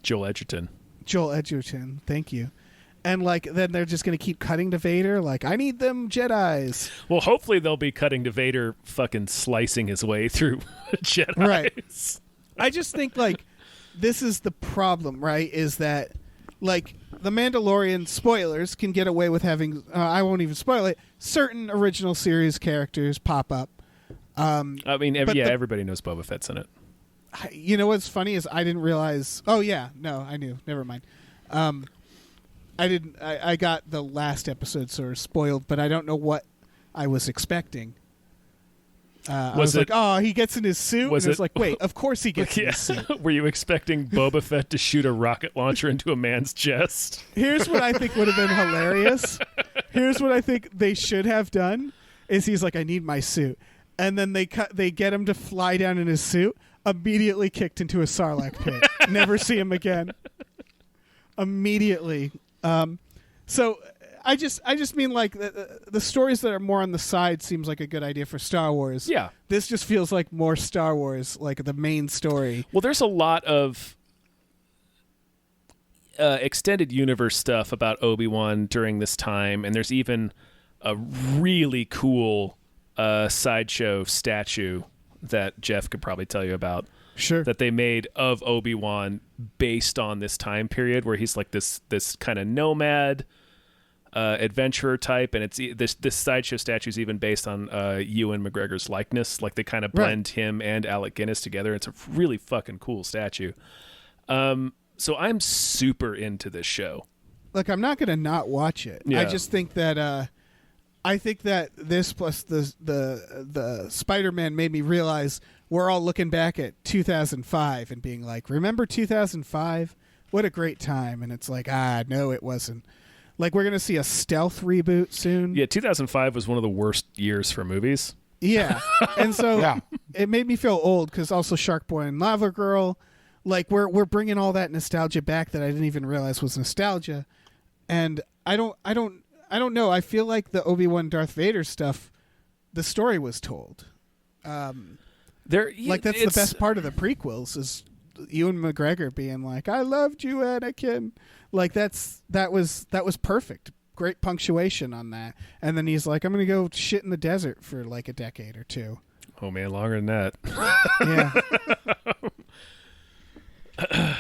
Joel Edgerton. Joel Edgerton, thank you. And then they're just going to keep cutting to Vader. Like, I need them Jedis. Well, hopefully they'll be cutting to Vader, fucking slicing his way through Jedis. Right. I just think this is the problem, right? Is that The Mandalorian, spoilers, can get away with having, I won't even spoil it, certain original series characters pop up. I mean, everybody knows Boba Fett's in it. You know what's funny is I didn't realize, I knew. Never mind. I got the last episode sort of spoiled, but I don't know what I was expecting. I was like, oh, he gets in his suit? And it's like, wait, of course he gets in his suit. Were you expecting Boba Fett to shoot a rocket launcher into a man's chest? Here's what I think would have been hilarious. Here's what I think they should have done, is he's like, I need my suit. And then they get him to fly down in his suit, immediately kicked into a Sarlacc pit. Never see him again. Immediately. So I just mean the stories that are more on the side seems like a good idea for Star Wars. Yeah. This just feels like more Star Wars, like the main story. Well, there's a lot of extended universe stuff about Obi-Wan during this time, and there's even a really cool sideshow statue that Jeff could probably tell you about. Sure. That they made of Obi-Wan based on this time period where he's like this kind of nomad adventurer type, and it's this sideshow statue is even based on Ewan McGregor's likeness. Like they kind of blend him and Alec Guinness together. It's a really fucking cool statue. So I'm super into this show. Look, I'm not going to not watch it. Yeah. I just think that I think that this plus the Spider-Man made me realize we're all looking back at 2005 and being like, remember 2005? What a great time. And it's like, no, it wasn't. Like, we're going to see a stealth reboot soon. Yeah, 2005 was one of the worst years for movies. Yeah. And so it made me feel old because also Shark Boy and Lava Girl, like we're bringing all that nostalgia back that I didn't even realize was nostalgia. And I don't know. I feel like the Obi-Wan Darth Vader stuff, the story was told. That's the best part of the prequels is Ewan McGregor being like, "I loved you, Anakin." Like that was perfect. Great punctuation on that. And then he's like, "I'm gonna go shit in the desert for like a decade or two." Oh man, longer than that. Yeah.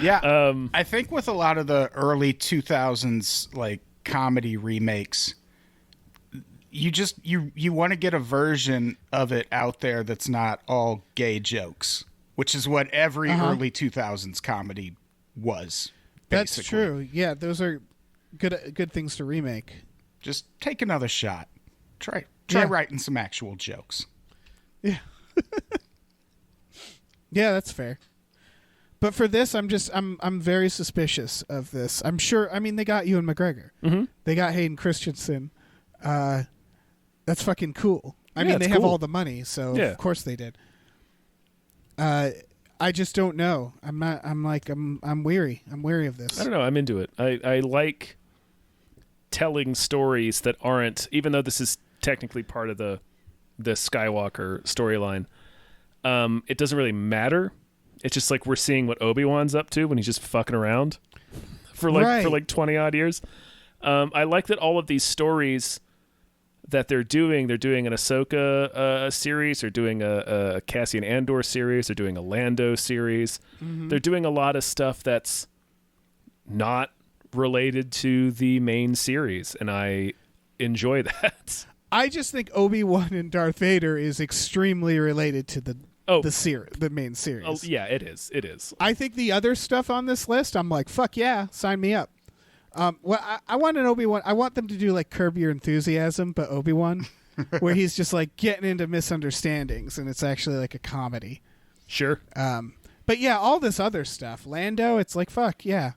Yeah. I think with a lot of the early 2000s like comedy remakes, you want to get a version of it out there that's not all gay jokes, which is what every early 2000s comedy was. Basically. That's true. Yeah, those are good things to remake. Just take another shot. Try writing some actual jokes. Yeah. Yeah, that's fair. But for this, I'm very suspicious of this. I'm sure. I mean, they got Ewan McGregor. Mm-hmm. They got Hayden Christensen. That's fucking cool. I mean, they have all the money, so of course they did. I just don't know. I'm weary. I'm weary of this. I don't know. I'm into it. I like telling stories that aren't, even though this is technically part of the Skywalker storyline. It doesn't really matter. It's just like we're seeing what Obi-Wan's up to when he's just fucking around for 20 odd years. I like that all of these stories that they're doing an Ahsoka series, they're doing a Cassian Andor series, they're doing a Lando series. Mm-hmm. They're doing a lot of stuff that's not related to the main series, and I enjoy that. I just think Obi-Wan and Darth Vader is extremely related to the main series. Oh yeah, it is. It is. I think the other stuff on this list, I'm like, fuck yeah, sign me up. I want an Obi-Wan. I want them to do like Curb Your Enthusiasm, but Obi-Wan, where he's just like getting into misunderstandings, and it's actually like a comedy. Sure. But yeah, all this other stuff, Lando, it's like fuck yeah,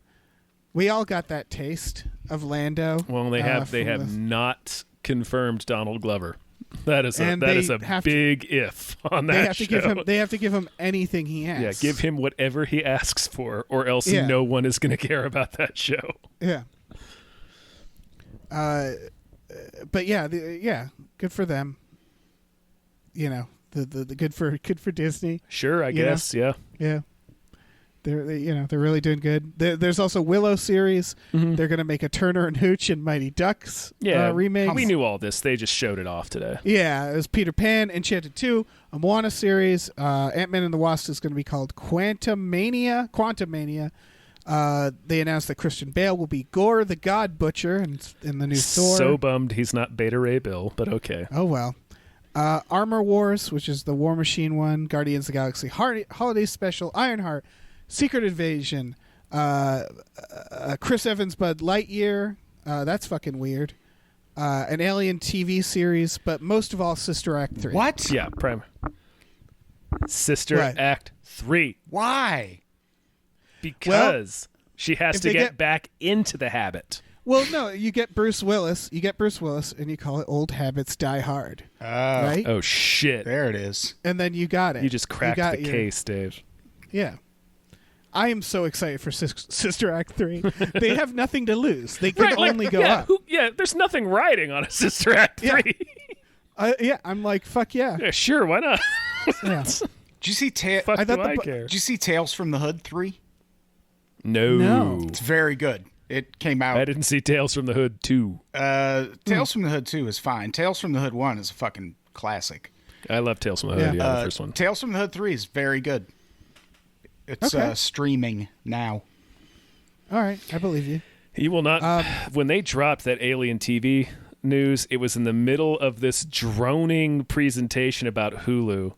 we all got that taste of Lando. Well, they have not confirmed Donald Glover. That is a big if on that show. They have to give him anything he asks. Yeah, give him whatever he asks for, or else no one is going to care about that show. Yeah. But yeah, good for them. You know, the good for Disney. Sure, I guess. Yeah. They're really doing good. There's also Willow series. Mm-hmm. They're going to make a Turner and Hooch and Mighty Ducks remake. We knew all this. They just showed it off today. Yeah, it was Peter Pan, Enchanted 2, a Moana series. Ant-Man and the Wasp is going to be called Quantumania. They announced that Christian Bale will be Gore the God Butcher in the new Thor. So bummed he's not Beta Ray Bill, but okay. Oh, well. Armor Wars, which is the War Machine one. Guardians of the Galaxy Holiday Special. Ironheart. Secret Invasion, Chris Evans' Bud Lightyear, that's fucking weird. An Alien TV series, but most of all, Sister Act 3. What? Yeah, Sister Act 3. Why? Because she has to get back into the habit. Well, no, you get Bruce Willis, and you call it Old Habits Die Hard. Right? Oh, shit. There it is. And then you got it. You just cracked the case, Dave. Yeah. I am so excited for Sister Act 3. They have nothing to lose. They can only go up. There's nothing riding on a Sister Act 3. I'm like, fuck yeah. Yeah, sure, why not? Yeah. Did you see care? Did you see Tales from the Hood 3? No. It's very good. It came out. I didn't see Tales from the Hood 2. Tales from the Hood 2 is fine. Tales from the Hood 1 is a fucking classic. I love Tales from the Hood, the first one. Tales from the Hood 3 is very good. It's streaming now. All right, I believe you. You will not. When they dropped that Alien TV news, it was in the middle of this droning presentation about Hulu.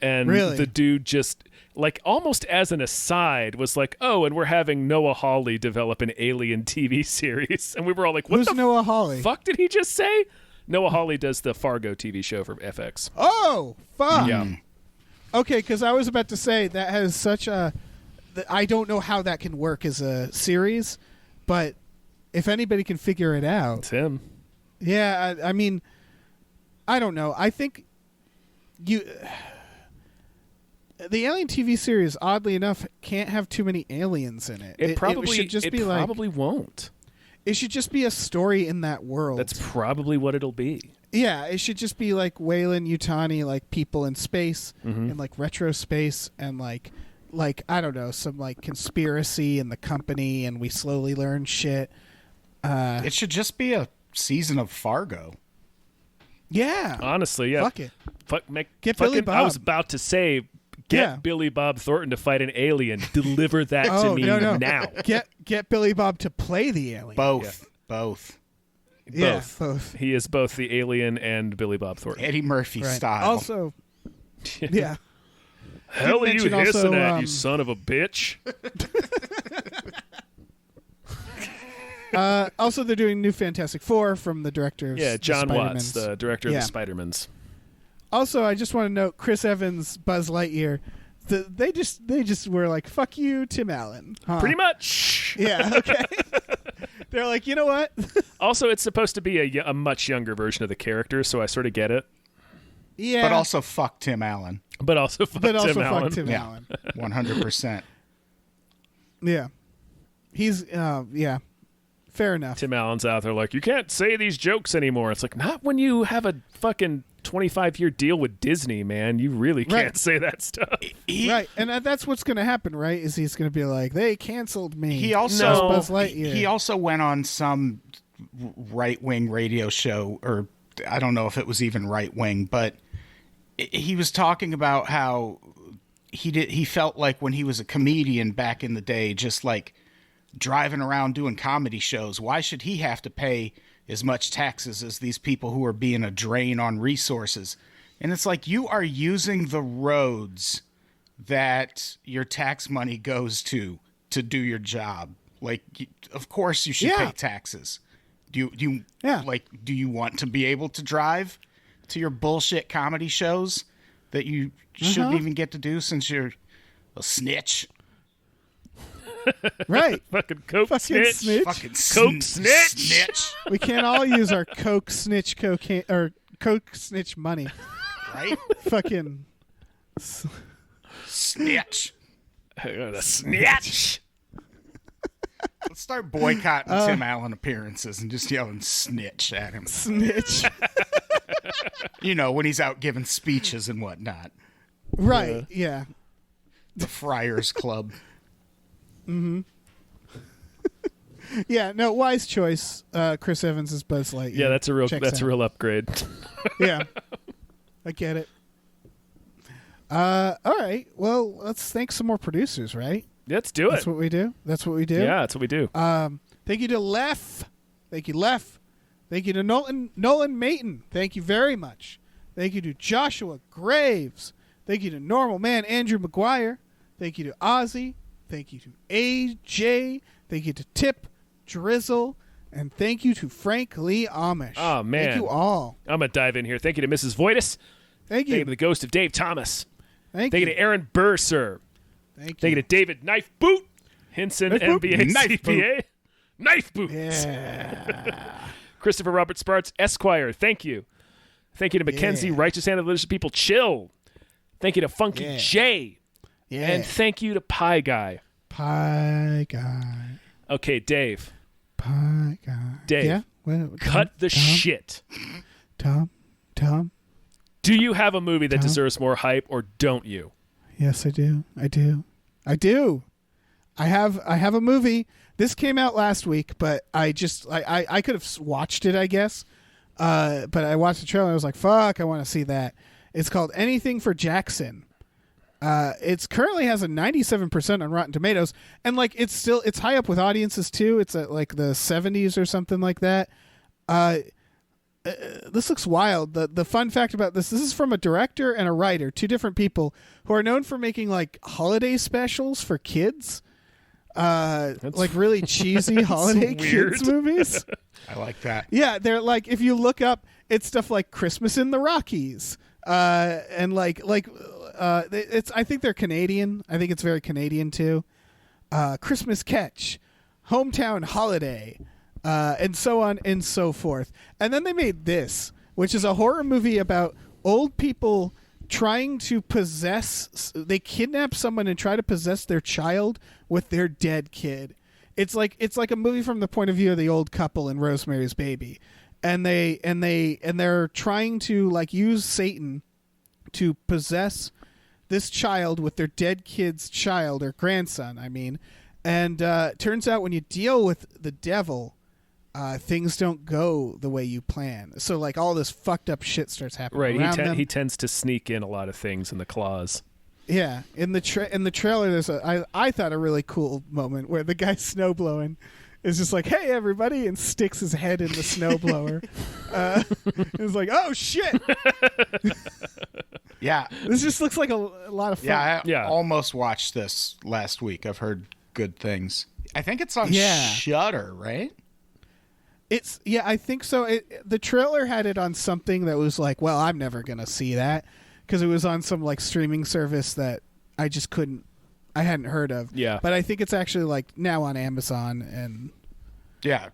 And the dude just, like, almost as an aside, was like, oh, and we're having Noah Hawley develop an Alien TV series. And we were all like, what Who's Noah Hawley? Fuck did he just say? Noah Hawley does the Fargo TV show for FX. Oh, fuck. Yeah. Okay, because I was about to say that has such a... I don't know how that can work as a series, but if anybody can figure it out... It's him. Yeah, I mean, I don't know. I think the Alien TV series, oddly enough, can't have too many aliens in it. It probably should just be probably won't. It should just be a story in that world. That's probably what it'll be. Yeah, it should just be like Weyland Yutani, like people in space and like retro space and like I don't know, some like conspiracy in the company, and we slowly learn shit. It should just be a season of Fargo. Yeah, Honestly, yeah. Fuck it. Get Billy Bob. I was about to say, get Billy Bob Thornton to fight an alien. Deliver that to me now. Get Billy Bob to play the alien. Both. Yeah, both. He is both the alien and Billy Bob Thornton. Eddie Murphy style. Also, yeah. Hell are you mention hissing also, at, you son of a bitch? Also, they're doing New Fantastic Four from the director of John the Watts, Spider-Mans. the director of the Spider-Mans. Also, I just want to note Chris Evans, Buzz Lightyear. They just were like, "Fuck you, Tim Allen." Huh? Pretty much. Yeah. Okay. They're like, you know what? Also, it's supposed to be a much younger version of the character, so I sort of get it. Yeah. But also fuck Tim Allen. But also fuck Tim Allen. Tim Allen. 100%. Yeah. He's fair enough. Tim Allen's out there like, you can't say these jokes anymore. It's like, not when you have a fucking 25-year deal with Disney, man. You really can't say that stuff. Right, and that's what's going to happen, right? Is he's going to be like, they canceled me. He also Buzz Lightyear. He also went on some right-wing radio show, or I don't know if it was even right-wing, but he was talking about how he felt like when he was a comedian back in the day, just like driving around doing comedy shows, why should he have to pay as much taxes as these people who are being a drain on resources? And it's like, you are using the roads that your tax money goes to do your job. Like, of course you should pay taxes. Do you want to be able to drive to your bullshit comedy shows that you shouldn't even get to do since you're a snitch? Right. Fucking coke snitch. Fucking coke snitch. We can't all use our coke snitch cocaine or coke snitch money. Right? Fucking snitch. Snitch. Let's start boycotting Tim Allen appearances and just yelling snitch at him. Snitch. You know, when he's out giving speeches and whatnot. Right, yeah. The Friars Club. Mm-hmm. Yeah, no, wise choice. Chris Evans is Buzz Lightyear. Yeah, that's a real upgrade. Yeah. I get it. All right. Well, let's thank some more producers, right? Let's do it. That's what we do. Yeah, that's what we do. Thank you to Lef. Thank you, Lef. Thank you to Nolan Mayton. Thank you very much. Thank you to Joshua Graves. Thank you to Normal Man Andrew McGuire. Thank you to Ozzy. Thank you to AJ. Thank you to Tip Drizzle. And thank you to Frank Lee Amish. Oh, man. Thank you all. I'm going to dive in here. Thank you to Mrs. Voitis. Thank you. Thank you to the ghost of Dave Thomas. Thank you to Aaron Burser. Thank you to David Knife Boot. Hinson, MBA, Knife CPA. Knife Boots. Yeah. Christopher Robert Sparts, Esquire. Thank you. Thank you to Mackenzie, Righteous Hand of the Religious People, Chill. Thank you to Funky J. Yeah. And thank you to Pie Guy. Pie Guy. Okay, Dave. Pie Guy. Dave. Yeah? Cut the shit. Tom. Do you have a movie that deserves more hype, or don't you? Yes, I do. I have a movie. This came out last week, but I could have watched it, I guess. But I watched the trailer and I was like, fuck, I want to see that. It's called Anything for Jackson. It's currently has a 97% on Rotten Tomatoes, and like it's high up with audiences too. It's at like the 70s or something like that. This looks wild. The fun fact about this is from a director and a writer, two different people who are known for making like holiday specials for kids. like really cheesy holiday kids movies. I like that. Yeah, they're like, if you look up, it's stuff like Christmas in the Rockies, and it's. I think they're Canadian. I think it's very Canadian too. Christmas Catch, Hometown Holiday, and so on and so forth. And then they made this, which is a horror movie about old people trying to possess. They kidnap someone and try to possess their child with their dead kid. It's like a movie from the point of view of the old couple in Rosemary's Baby, and they're trying to like use Satan to possess this child with their dead kid's child or grandson. I mean, and turns out when you deal with the devil, things don't go the way you plan. So like all this fucked up shit starts happening. Right, he tends to sneak in a lot of things in the claws. Yeah, in the trailer, there's I thought a really cool moment where the guy snowblowing is just like, "Hey, everybody," and sticks his head in the snowblower. It's like, "Oh shit!" Yeah, this just looks like a lot of fun. Yeah, I almost watched this last week. I've heard good things. I think it's on Shudder, right? I think so. The trailer had it on something that was like, well, I'm never gonna see that. Because it was on some like streaming service that I just I hadn't heard of. Yeah. But I think it's actually like now on Amazon and I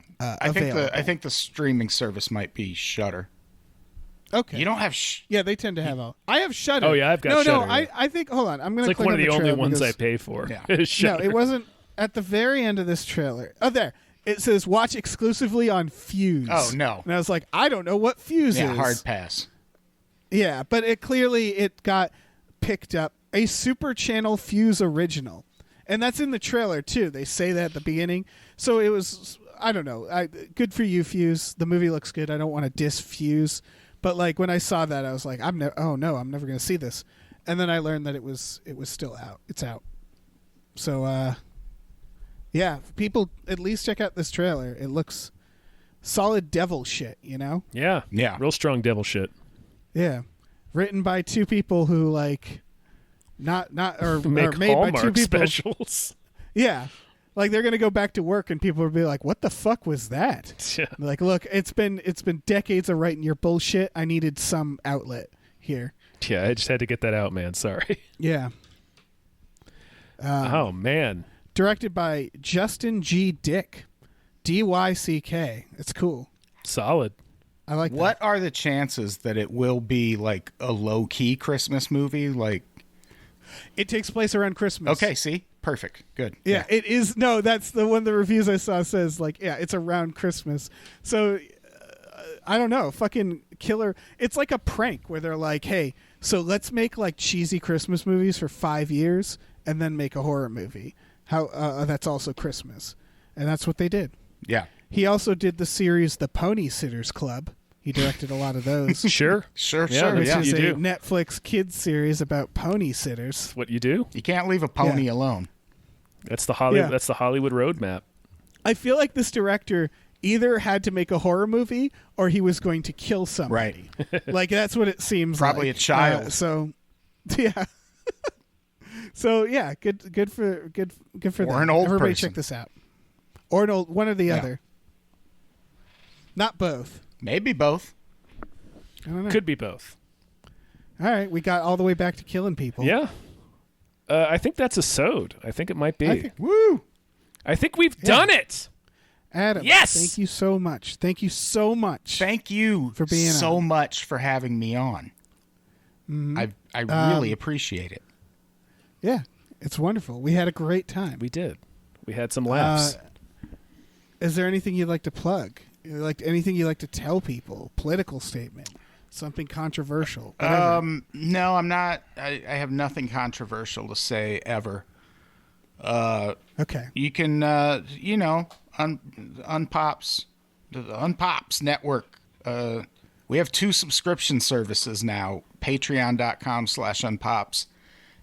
think the streaming service might be Shudder. Okay. You don't have yeah, they tend to have I have Shudder. Oh yeah, I've got Shudder. No, I think hold on. I'm going to click on the trailer. It's like one of the only ones I pay for. Yeah. No, it wasn't at the very end of this trailer. Oh, there. It says watch exclusively on Fuse. Oh no. And I was like, I don't know what Fuse is. Yeah, hard pass. Yeah, but it got picked up, a Super Channel Fuse original. And that's in the trailer, too. They say that at the beginning. So it was, I don't know, good for you, Fuse. The movie looks good. I don't want to diss Fuse. But like when I saw that, I was like, I'm never going to see this. And then I learned that it was still out. It's out. So, yeah, people at least check out this trailer. It looks solid devil shit, you know? Yeah. Yeah. Real strong devil shit. Yeah, written by two people who like, not or make made Hallmark by two people. specials. Yeah, like they're gonna go back to work and people will be like, "What the fuck was that?" Yeah. Like, look, it's been decades of writing your bullshit. I needed some outlet here. Yeah, I just had to get that out, man. Sorry. Yeah. Oh man. Directed by Justin G. Dick, D-Y-C-K. It's cool. Solid. I like that. What are the chances that it will be like a low-key Christmas movie? Like, it takes place around Christmas. Okay, see? Perfect. Good. Yeah, it is. No, that's the one the reviews I saw says, like, yeah, it's around Christmas. So, I don't know. Fucking killer. It's like a prank where they're like, hey, so let's make, like, cheesy Christmas movies for 5 years and then make a horror movie. That's also Christmas. And that's what they did. Yeah. He also did the series The Pony Sitters Club. He directed a lot of those. Sure. Sure. Which is a Netflix kids series about pony sitters. That's what you do. You can't leave a pony alone. That's the Hollywood roadmap. I feel like this director either had to make a horror movie or he was going to kill somebody. Right. Like that's what it seems Probably like. a child. So yeah. So yeah, good for them. Or an old Everybody person. check this out. Or an old one or the other. Not both. Maybe both. I don't know. Could be both. All right, we got all the way back to killing people. Yeah. I think that's a sode. I think it might be. Woo! I think we've done it. Adam, Yes! thank you so much. Thank you so much. Thank you For being so on. much for having me on. I really appreciate it. Yeah, it's wonderful. We had a great time. We did. We had some laughs. Is there anything you'd like to plug? Anything you'd like to tell people? Political statement? Something controversial? Whatever. No, I'm not. I have nothing controversial to say ever. Okay. You can, Unpops, the Unpops network. We have 2 subscription services now, patreon.com/unpops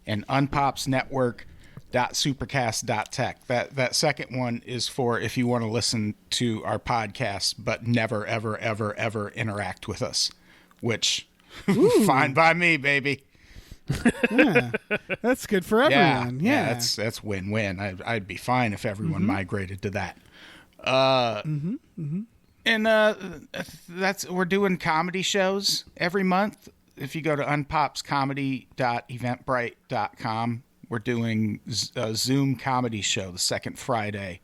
and unpopsnetwork.supercast.tech. That second one is for if you want to listen to our podcast, but never, ever, ever, ever interact with us, which fine by me, baby. Yeah, that's good for everyone. Yeah. That's win-win. I'd be fine if everyone migrated to that. And we're doing comedy shows every month. If you go to unpopscomedy.eventbrite.com, we're doing a Zoom comedy show the second Friday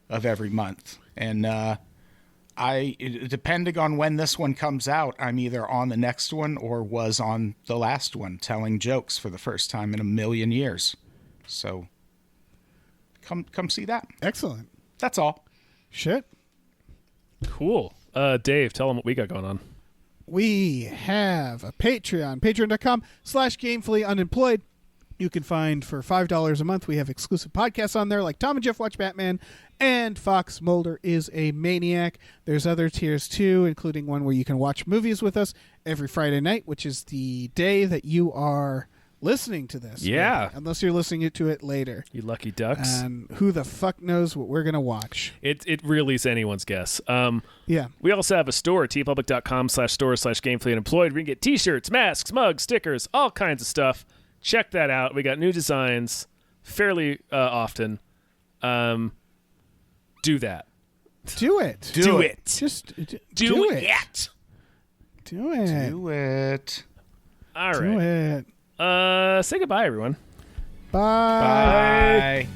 of every month. And depending on when this one comes out, I'm either on the next one or was on the last one telling jokes for the first time in a million years. So come see that. Excellent. That's all. Shit. Cool. Dave, tell them what we got going on. We have a Patreon, patreon.com/gamefullyunemployed. You can find for $5 a month, we have exclusive podcasts on there like Tom and Jeff Watch Batman and Fox Mulder is a Maniac. There's other tiers too, including one where you can watch movies with us every Friday night, which is the day that you are listening to this. Yeah. Maybe, unless you're listening to it later. You lucky ducks. And who the fuck knows what we're going to watch. It really is anyone's guess. Yeah. We also have a store, tpublic.com/store/gamefullyunemployed. We can get t-shirts, masks, mugs, stickers, all kinds of stuff. Check that out. We got new designs fairly often. Do that. Do it. Do it. Just do it. Do it. Do it. All Do right. it. Say goodbye, everyone. Bye. Bye.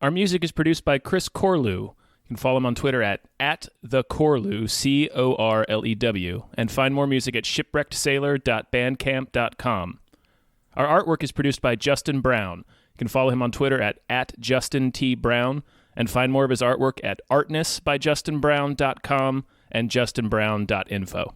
Our music is produced by Chris Corlew. You can follow him on Twitter at @thecorlew, CORLEW, and find more music at shipwreckedsailor.bandcamp.com. Our artwork is produced by Justin Brown. You can follow him on Twitter at @JustinTBrown, and find more of his artwork at artnessbyjustinbrown.com and justinbrown.info.